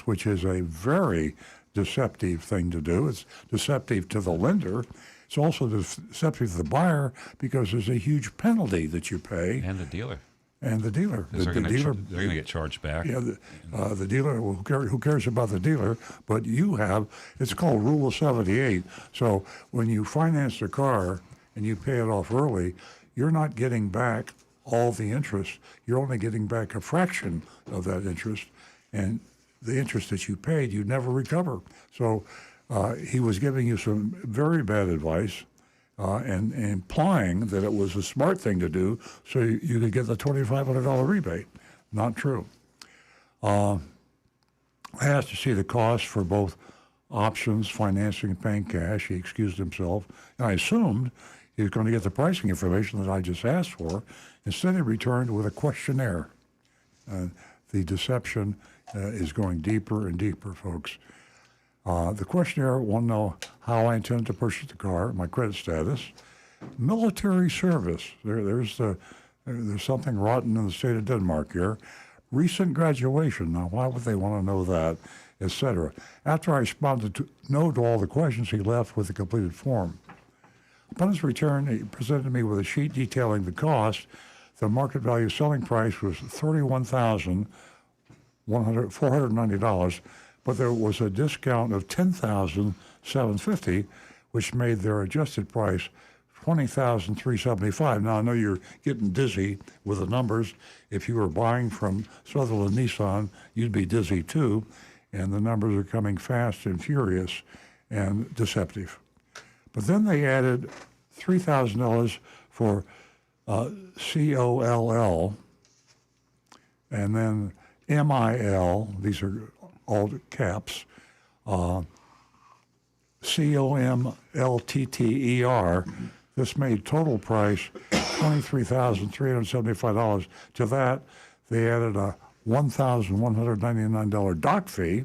which is a very deceptive thing to do. It's deceptive to the lender. It's also deceptive to the buyer because there's a huge penalty that you pay. And the dealer. And the dealer. They're going to get charged back. Yeah, the dealer, well, who cares about the dealer? But you have, it's called Rule of 78. So when you finance a car and you pay it off early, you're not getting back all the interest. You're only getting back a fraction of that interest. And the interest that you paid, you never recover. So he was giving you some very bad advice. And implying that it was a smart thing to do so you could get the $2,500 rebate. Not true. I asked to see the cost for both options, financing, and paying cash. He excused himself. And I assumed he was going to get the pricing information that I just asked for. Instead, he returned with a questionnaire. The deception is going deeper and deeper, folks. The questionnaire wanted to know how I intend to purchase the car, my credit status, military service. There's something rotten in the state of Denmark here. Recent graduation. Now, why would they want to know that, etc.? After I responded no to all the questions, he left with a completed form. Upon his return, he presented me with a sheet detailing the cost. The market value selling price was $31,490. But there was a discount of $10,750, which made their adjusted price $20,375. Now, I know you're getting dizzy with the numbers. If you were buying from Sutherland Nissan, you'd be dizzy too, and the numbers are coming fast and furious and deceptive. But then they added $3,000 for COLL, and then MIL, these are all caps, COMLTTER. This made total price $23,375. To that, they added a $1,199 dock fee,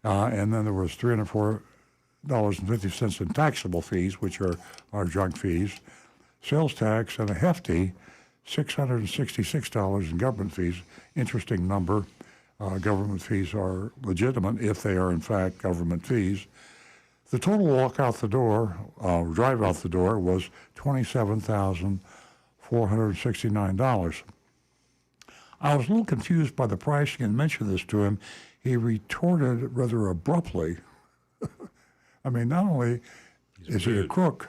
and then there was $304.50 in taxable fees, which are junk fees, sales tax, and a hefty $666 in government fees. Interesting number. Government fees are legitimate if they are in fact government fees. The total walk out the door, drive out the door, was $27,469. I was a little confused by the pricing and mentioned this to him. He retorted rather abruptly. I mean, not only is he a crook,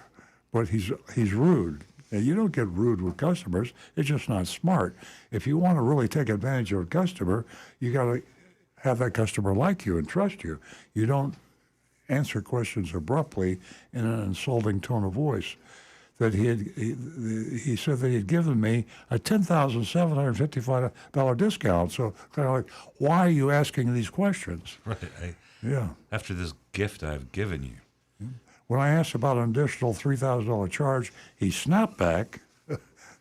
but he's rude. And you don't get rude with customers. It's just not smart. If you want to really take advantage of a customer, you got to have that customer like you and trust you. You don't answer questions abruptly in an insulting tone of voice. That he said that he had given me a $10,755 discount. So kind of like, why are you asking these questions? Right. Yeah. After this gift I've given you. When I asked about an additional $3,000 charge, he snapped back,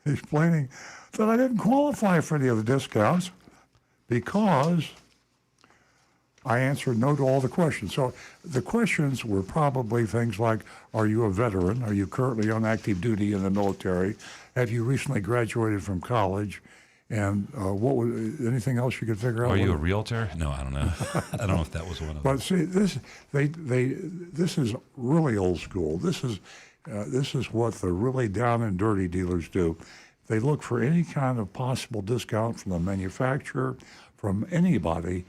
explaining that I didn't qualify for any of the discounts because I answered no to all the questions. So the questions were probably things like, are you a veteran? Are you currently on active duty in the military? Have you recently graduated from college? And what was anything else you could figure out? Are you a realtor? No, I don't know. I don't know if that was one of them. But see, this is really old school. This is what the really down and dirty dealers do. They look for any kind of possible discount from the manufacturer, from anybody,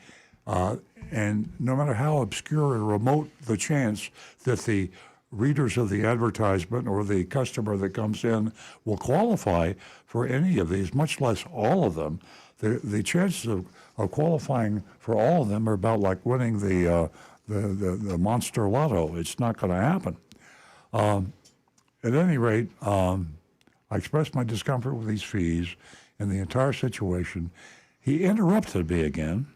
and no matter how obscure and remote the chance that the readers of the advertisement or the customer that comes in will qualify for any of these, much less all of them, the chances of qualifying for all of them are about like winning the monster lotto. It's not going to happen. At any rate, I expressed my discomfort with these fees and the entire situation. He interrupted me again,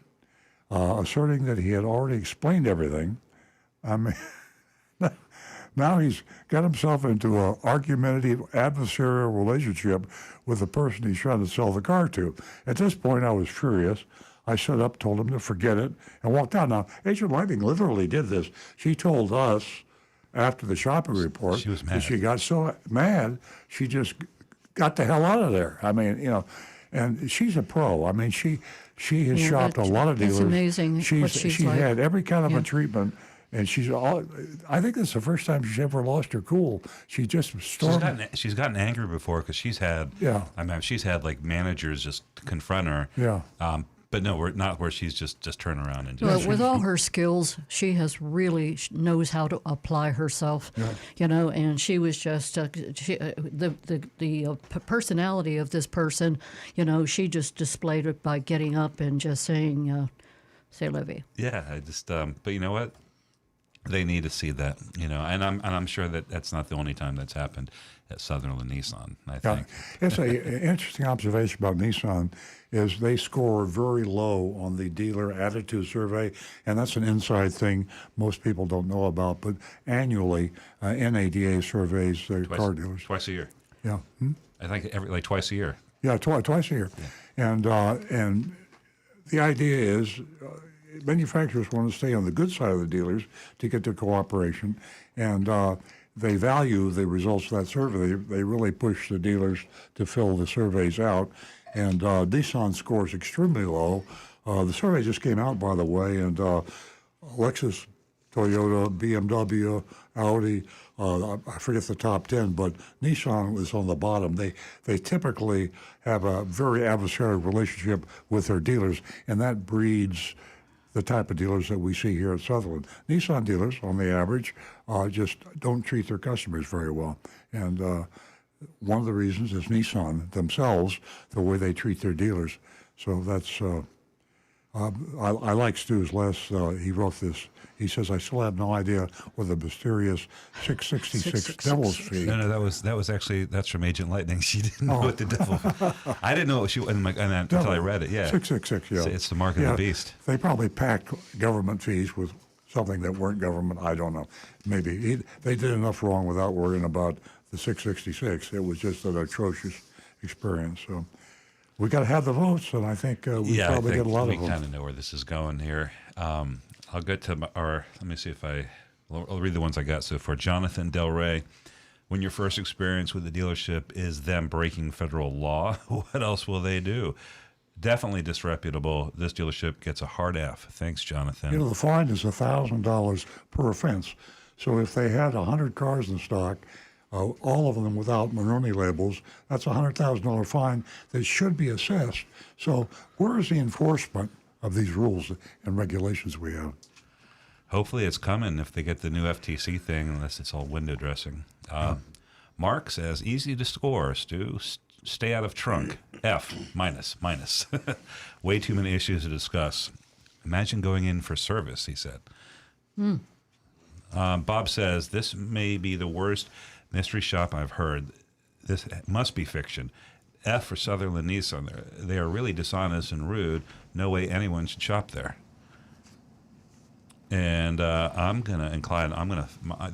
asserting that he had already explained everything. I mean, now he's got himself into an argumentative, adversarial relationship with the person he's trying to sell the car to. At this point, I was furious. I stood up, told him to forget it, and walked out. Now, Agent Lightning literally did this. She told us after the shopping report she was mad. that she got so mad, she just got the hell out of there. I mean, and she's a pro. I mean, she has shopped a lot of dealers. It's amazing what she's like. Had every kind of a treatment, and I think it's the first time she's ever lost her cool. She just stormed. She's gotten angry before because she's had. Yeah. I mean, she's had like managers just confront her. Yeah. But no, we're not where she's just turn around and just. Well, with all her skills, she has really knows how to apply herself, and she was just the personality of this person, she just displayed it by getting up and just saying, "C'est la vie." Yeah, I just. But you know what? They need to see that, and I'm sure that that's not the only time that's happened at Sutherland Nissan. I think it's an interesting observation about Nissan is they score very low on the dealer attitude survey, and that's an inside thing most people don't know about. But annually, NADA surveys their car dealers twice a year. Yeah, I think twice a year. Yeah, twice a year, and the idea is. Manufacturers want to stay on the good side of the dealers to get their cooperation, and they value the results of that survey. They really push the dealers to fill the surveys out, and Nissan scores extremely low. The survey just came out, by the way, and Lexus, Toyota, BMW, Audi, I forget the top 10, but Nissan was on the bottom. They typically have a very adversarial relationship with their dealers, and that breeds the type of dealers that we see here at Sutherland. Nissan dealers, on the average, just don't treat their customers very well. And one of the reasons is Nissan themselves, the way they treat their dealers. So that's, I like Stu's last, he wrote this. He says, I still have no idea what the mysterious 666 devil's fee. No, that's from Agent Lightning. She didn't know what the devil. I didn't know what she until I read it. Yeah, 666. Yeah, it's the mark of the beast. They probably packed government fees with something that weren't government. I don't know. Maybe they did enough wrong without worrying about the 666. It was just an atrocious experience. So we got to have the votes, and I think we probably get a lot of votes. We kind of know where this is going here. I'll get to let me see if I'll read the ones I got so far. Jonathan Del Rey, when your first experience with the dealership is them breaking federal law, what else will they do? Definitely disreputable. This dealership gets a hard F. Thanks, Jonathan. The fine is $1,000 per offense. So if they had 100 cars in stock, all of them without Monroney labels, that's a $100,000 fine that should be assessed. So where is the enforcement of these rules and regulations we have? Hopefully it's coming if they get the new FTC thing, unless it's all window dressing. Mark says, easy to score, Stu. Stay out of trunk. F, minus. Way too many issues to discuss. Imagine going in for service, he said. Bob says, this may be the worst mystery shop I've heard. This must be fiction. F for Sutherland Nissan. They are really dishonest and rude. No way anyone should shop there. And I'm going to incline,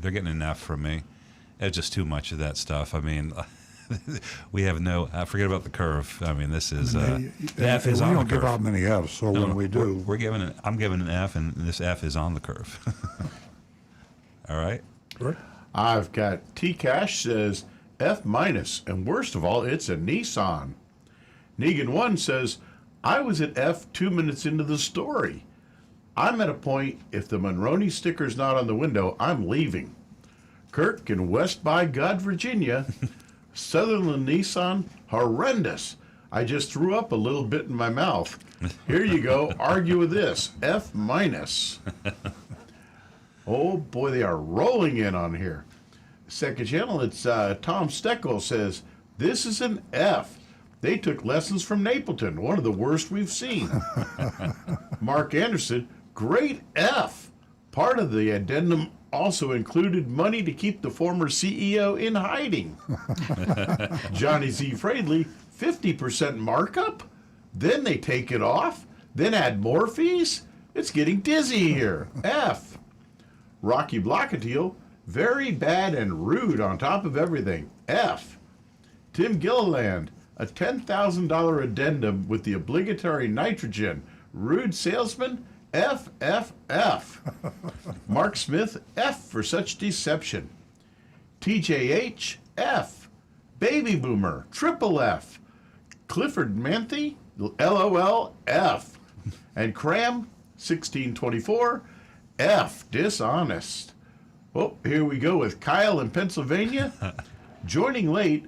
they're getting an F from me. It's just too much of that stuff. I mean, we have forget about the curve. I mean, this is, the F is on the curve. We don't give out many Fs, so when we do. I'm giving an F, and this F is on the curve. All right? Right. I've got T-Cash says F minus, and worst of all, it's a Nissan. Negan 1 says, I was at F 2 minutes into the story. I'm at a point, if the Monroney sticker's not on the window, I'm leaving. Kirk in West by God, Virginia. Sutherland Nissan, horrendous. I just threw up a little bit in my mouth. Here you go, argue with this, F minus. Oh boy, they are rolling in on here. Second channel, it's Tom Steckel says, this is an F. They took lessons from Napleton, one of the worst we've seen. Mark Anderson, great F. Part of the addendum also included money to keep the former CEO in hiding. Johnny Z. Fradley, 50% markup? Then they take it off? Then add more fees? It's getting dizzy here. F. Rocky Blockatiel, very bad and rude on top of everything. F. Tim Gilliland, a $10,000 addendum with the obligatory nitrogen. Rude salesman? F, F, F. Mark Smith, F for such deception. TJH, F. Baby Boomer, triple F. Clifford Manthe, LOL, F. And Cram, 1624, F, dishonest. Oh, here we go with Kyle in Pennsylvania. Joining late.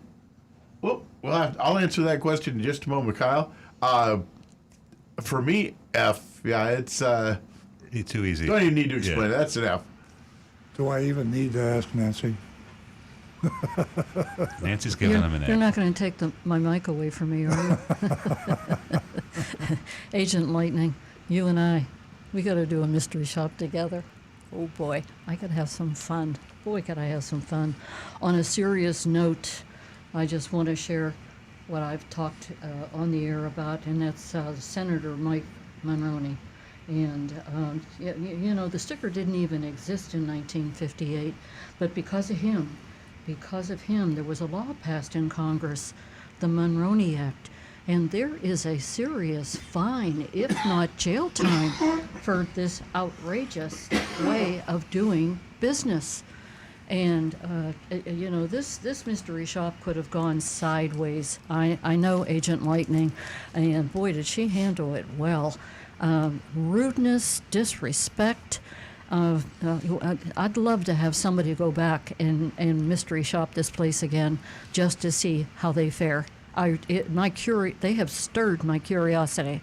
Well, I'll answer that question in just a moment, Kyle. For me, F. Yeah, it's too easy. Don't even need to explain it. That's an F. Do I even need to ask Nancy? Nancy's giving him an A. You're not going to take my mic away from me, are you? Agent Lightning, you and I, we got to do a mystery shop together. Oh boy, I could have some fun. Boy, could I have some fun. On a serious note, I just want to share what I've talked on the air about, and that's Senator Mike Monroney. And, you know, the sticker didn't even exist in 1958, but because of him, there was a law passed in Congress, the Monroney Act, and there is a serious fine, if not jail time, for this outrageous way of doing business. And, you know, this mystery shop could have gone sideways. I know Agent Lightning, and boy, did she handle it well. Rudeness, disrespect. I'd love to have somebody go back and mystery shop this place again just to see how they fare. They have stirred my curiosity,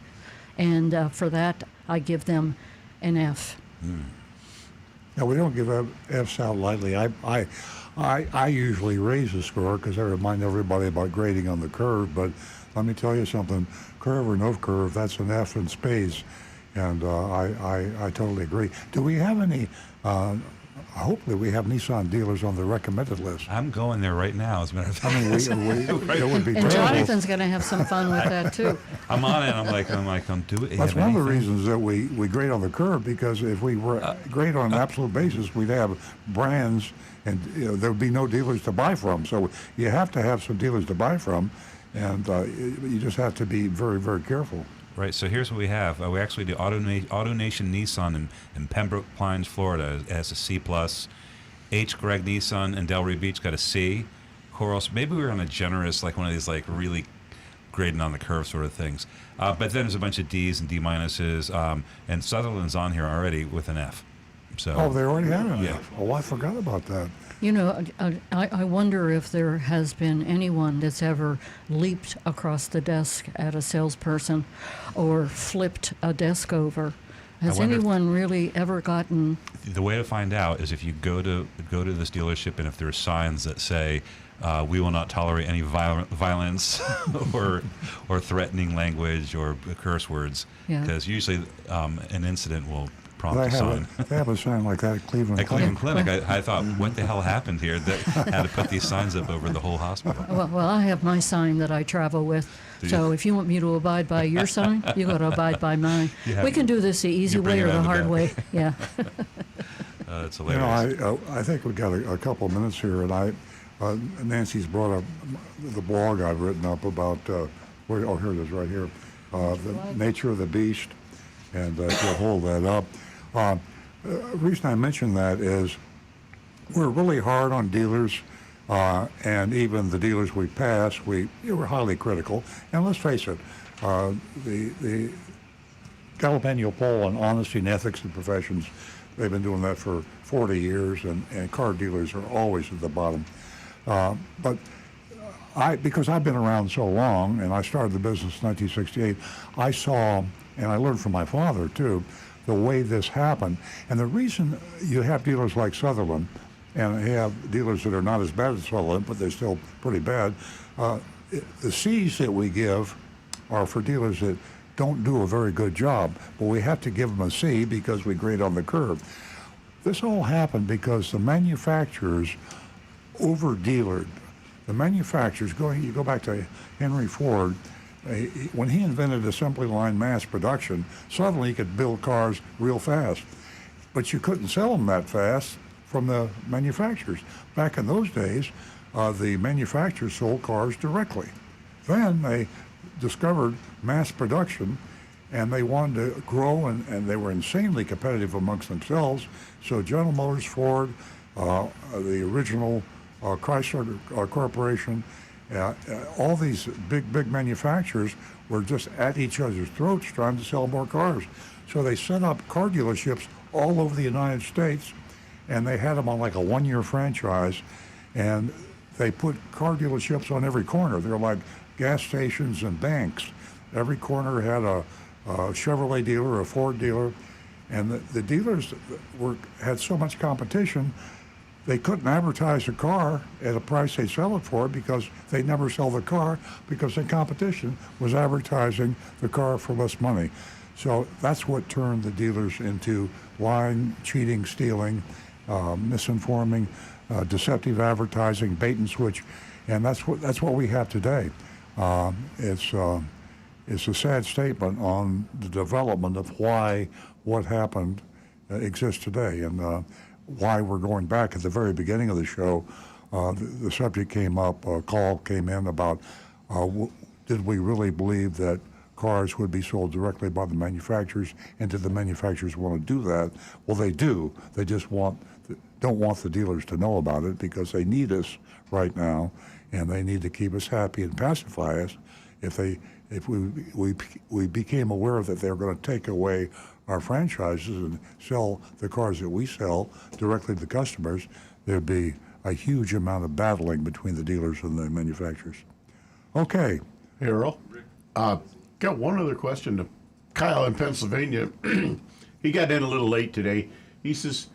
and for that, I give them an F. No, we don't give Fs out lightly. I usually raise the score because I remind everybody about grading on the curve. But let me tell you something: curve or no curve, that's an F in spades, and I totally agree. Do we have any? Hopefully, we have Nissan dealers on the recommended list. I'm going there right now, as a matter of fact. I mean, it would be and terrible. Jonathan's going to have some fun with that too. I'm on it. I'm like, do it. That's one of the reasons that we grade on the curve, because if we were grade on an absolute basis, we'd have brands, and there would be no dealers to buy from. So you have to have some dealers to buy from, and you just have to be very, very careful. Right, so here's what we have. We actually do Auto Nation Nissan in Pembroke Pines, Florida, as a C+. H. Gregg Nissan in Delray Beach got a C. Coral, maybe we were on a generous, like one of these like really grading on the curve sort of things. But then there's a bunch of D's and D minuses, and Sutherland's on here already with an F. So, they already had an F. Oh, I forgot about that. You know, I wonder if there has been anyone that's ever leaped across the desk at a salesperson or flipped a desk over. Has anyone really ever gotten... The way to find out is if you go to this dealership, and if there are signs that say, we will not tolerate any violence or threatening language or curse words, Yeah. because usually an incident will prompt a sign. They have a sign like that at Cleveland At Cleveland Clinic. Clinic, I thought, what the hell happened here that had to put these signs up over the whole hospital? Well, I have my sign that I travel with. Do So you? if you want me to abide by your sign, you got to abide by mine. You have- We can do this the easy you bring way it or the out the hard back. way. Yeah. It's You hilarious. know, I think we've got a couple of minutes here, and Nancy's brought up the blog I've written up about, here it is right here, the nature of the beast, and if you'll hold that up. The reason I mention that is we're really hard on dealers, and even the dealers we pass, we're highly critical. And let's face it, the Gallup Annual Poll on honesty and ethics in professions, they've been doing that for 40 years, and car dealers are always at the bottom. But because I've been around so long, and I started the business in 1968, I saw, and I learned from my father too, the way this happened. And the reason you have dealers like Sutherland, and you have dealers that are not as bad as Sutherland, but they're still pretty bad, the C's that we give are for dealers that don't do a very good job, but we have to give them a C because we grade on the curve. This all happened because the manufacturers over-dealered. The manufacturers, you go back to Henry Ford, when he invented assembly line mass production, suddenly he could build cars real fast. But you couldn't sell them that fast from the manufacturers. Back in those days, the manufacturers sold cars directly. Then they discovered mass production, and they wanted to grow, and they were insanely competitive amongst themselves. So General Motors, Ford, the original Chrysler Corporation, all these big manufacturers were just at each other's throats trying to sell more cars. So they set up car dealerships all over the United States, and they had them on like a one-year franchise, and they put car dealerships on every corner. They're like gas stations and banks. Every corner had a Chevrolet dealer, a Ford dealer, and the dealers had so much competition, they couldn't advertise a car at a price they sell it for because they never sell the car because the competition was advertising the car for less money. So that's what turned the dealers into lying, cheating, stealing, misinforming, deceptive advertising, bait and switch, and that's what we have today. It's a sad statement on the development of why what happened exists today, and why we're going back at the very beginning of the show. The subject came up, a call came in about did we really believe that cars would be sold directly by the manufacturers, and did the manufacturers want to do that? Well, they do. They just don't want the dealers to know about it because they need us right now, and they need to keep us happy and pacify us. If we became aware that they're going to take away our franchises and sell the cars that we sell directly to the customers, there'd be a huge amount of battling between the dealers and the manufacturers. Okay. Hey, Earl. Got one other question to Kyle in Pennsylvania. He got in a little late today. He says,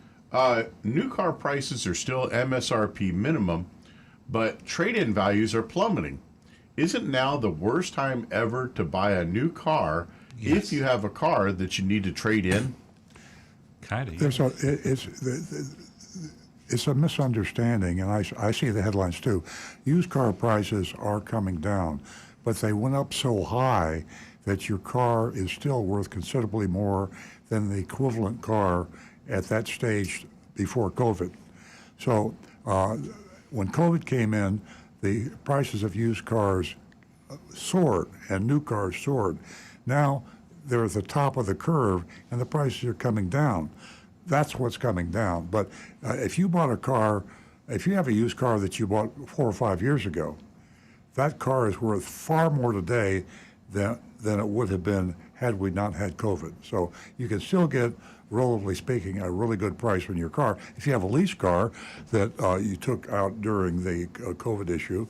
new car prices are still MSRP minimum, but trade-in values are plummeting. Isn't now the worst time ever to buy a new car if you have a car that you need to trade in? Kind of. It's a misunderstanding, and I see the headlines too. Used car prices are coming down, but they went up so high that your car is still worth considerably more than the equivalent car at that stage before COVID. So when COVID came in, the prices of used cars soared and new cars soared. Now they're at the top of the curve and the prices are coming down. That's what's coming down. But if you bought a car, if you have a used car that you bought 4 or 5 years ago, that car is worth far more today than it would have been had we not had COVID. So you can still get, relatively speaking, a really good price on your car. If you have a lease car that you took out during the COVID issue,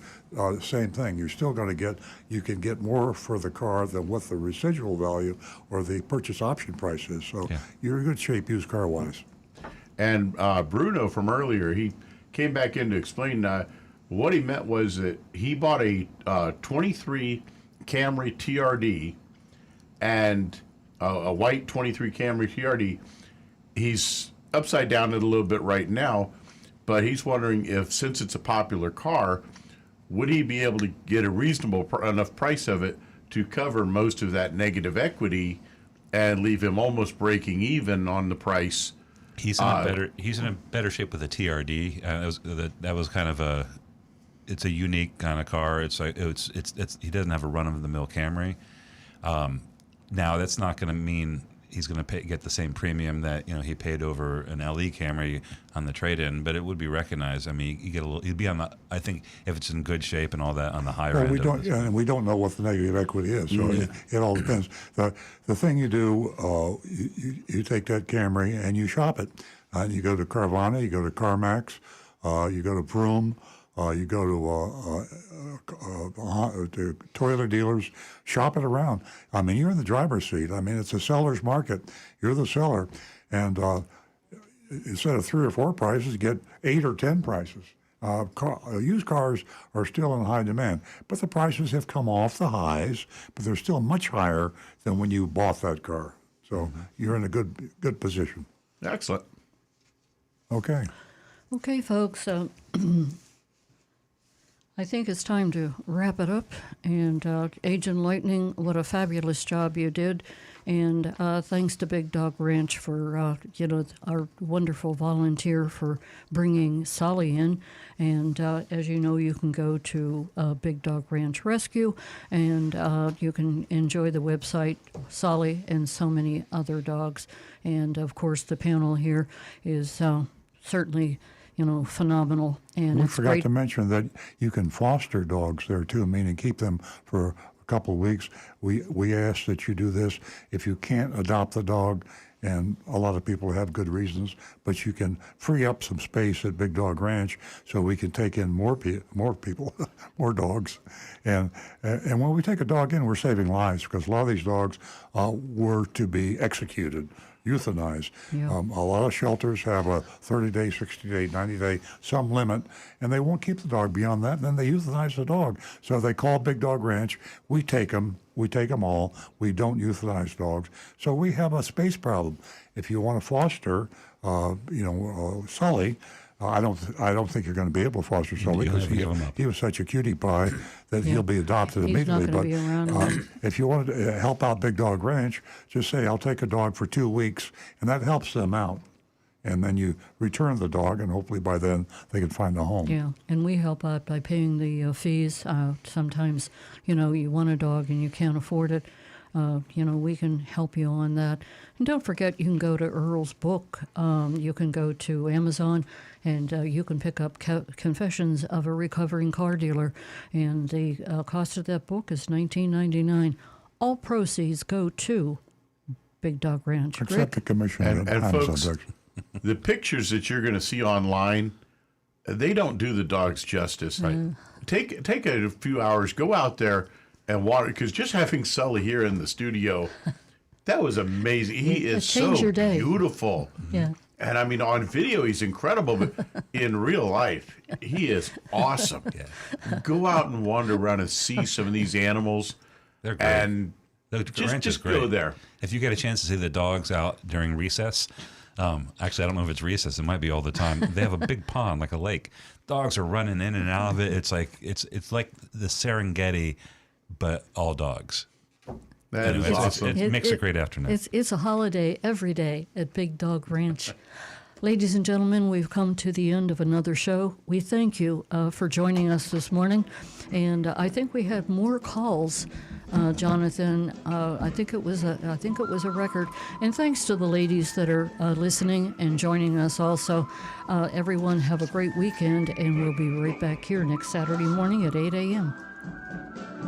same thing. You're still going to you can get more for the car than what the residual value or the purchase option price is. So you're in good shape used car wise. And Bruno from earlier, he came back in to explain What he meant was that he bought a 23 Camry TRD and a white 23 Camry TRD. He's upside down it a little bit right now, but he's wondering if, since it's a popular car, would he be able to get a reasonable enough price of it to cover most of that negative equity and leave him almost breaking even on the price? He's in a better shape with a TRD. That was kind of it's a unique kind of car. It's like he doesn't have a run of the mill Camry. Now that's not going to mean he's going to get the same premium that he paid over an LE Camry on the trade-in, but it would be recognized. I mean, you get a little. You'd be on the. I think if it's in good shape and all that, on the higher end. We don't know what the negative equity is, so it all depends. The thing you do, you take that Camry and you shop it. You go to Carvana, you go to CarMax, you go to Vroom. You go to Toyota dealers, shop it around. I mean, you're in the driver's seat. I mean, it's a seller's market. You're the seller. And instead of 3 or 4 prices, get 8 or 10 prices. Used cars are still in high demand, but the prices have come off the highs, but they're still much higher than when you bought that car. So you're in a good position. Excellent. Okay. Okay, folks. I think it's time to wrap it up. And Agent Lightning, what a fabulous job you did. And thanks to Big Dog Ranch for, our wonderful volunteer for bringing Solly in. And as you know, you can go to Big Dog Ranch Rescue, and you can enjoy the website, Solly and so many other dogs. And, of course, the panel here is certainly phenomenal. And we it's forgot great. to mention that you can foster dogs there too, meaning keep them for a couple of weeks. We ask that you do this if you can't adopt the dog, and a lot of people have good reasons, but you can free up some space at Big Dog Ranch so we can take in more people, more dogs. And when we take a dog in, we're saving lives, because a lot of these dogs were to be executed, euthanized. Yeah. A lot of shelters have a 30-day, 60-day, 90-day, some limit, and they won't keep the dog beyond that, and then they euthanize the dog. So they call Big Dog Ranch. We take them all. We don't euthanize dogs. So we have a space problem. If you want to foster, Sully, I don't think you're going to be able to foster Sully, because he was such a cutie pie that he'll be adopted He's immediately. not going to be around. If you want to help out Big Dog Ranch, just say, I'll take a dog for 2 weeks, and that helps them out. And then you return the dog, and hopefully by then they can find a home. Yeah, and we help out by paying the fees. Sometimes, you want a dog and you can't afford it. We can help you on that. And don't forget, you can go to Earl's book. You can go to Amazon, and you can pick up Confessions of a Recovering Car Dealer. And the cost of that book is $19.99. All proceeds go to Big Dog Ranch. Except the commission. And folks, the pictures that you're going to see online, they don't do the dogs justice. Right. Take a few hours, go out there and water, because just having Sully here in the studio, that was amazing. He is so beautiful. Yeah. And I mean, on video, he's incredible, but in real life, he is awesome. Yeah. Go out and wander around and see some of these animals. They're great. And the ranch is just great. go there. If you get a chance to see the dogs out during recess, actually, I don't know if it's recess. It might be all the time. They have a big pond, like a lake. Dogs are running in and out of it. It's like the Serengeti, but all dogs. That is awesome. It makes a great afternoon. It's a holiday every day at Big Dog Ranch. Ladies and gentlemen, we've come to the end of another show. We thank you for joining us this morning, and I think we had more calls, Jonathan. I think it was a record. And thanks to the ladies that are listening and joining us also. Everyone have a great weekend, and we'll be right back here next Saturday morning at 8 a.m.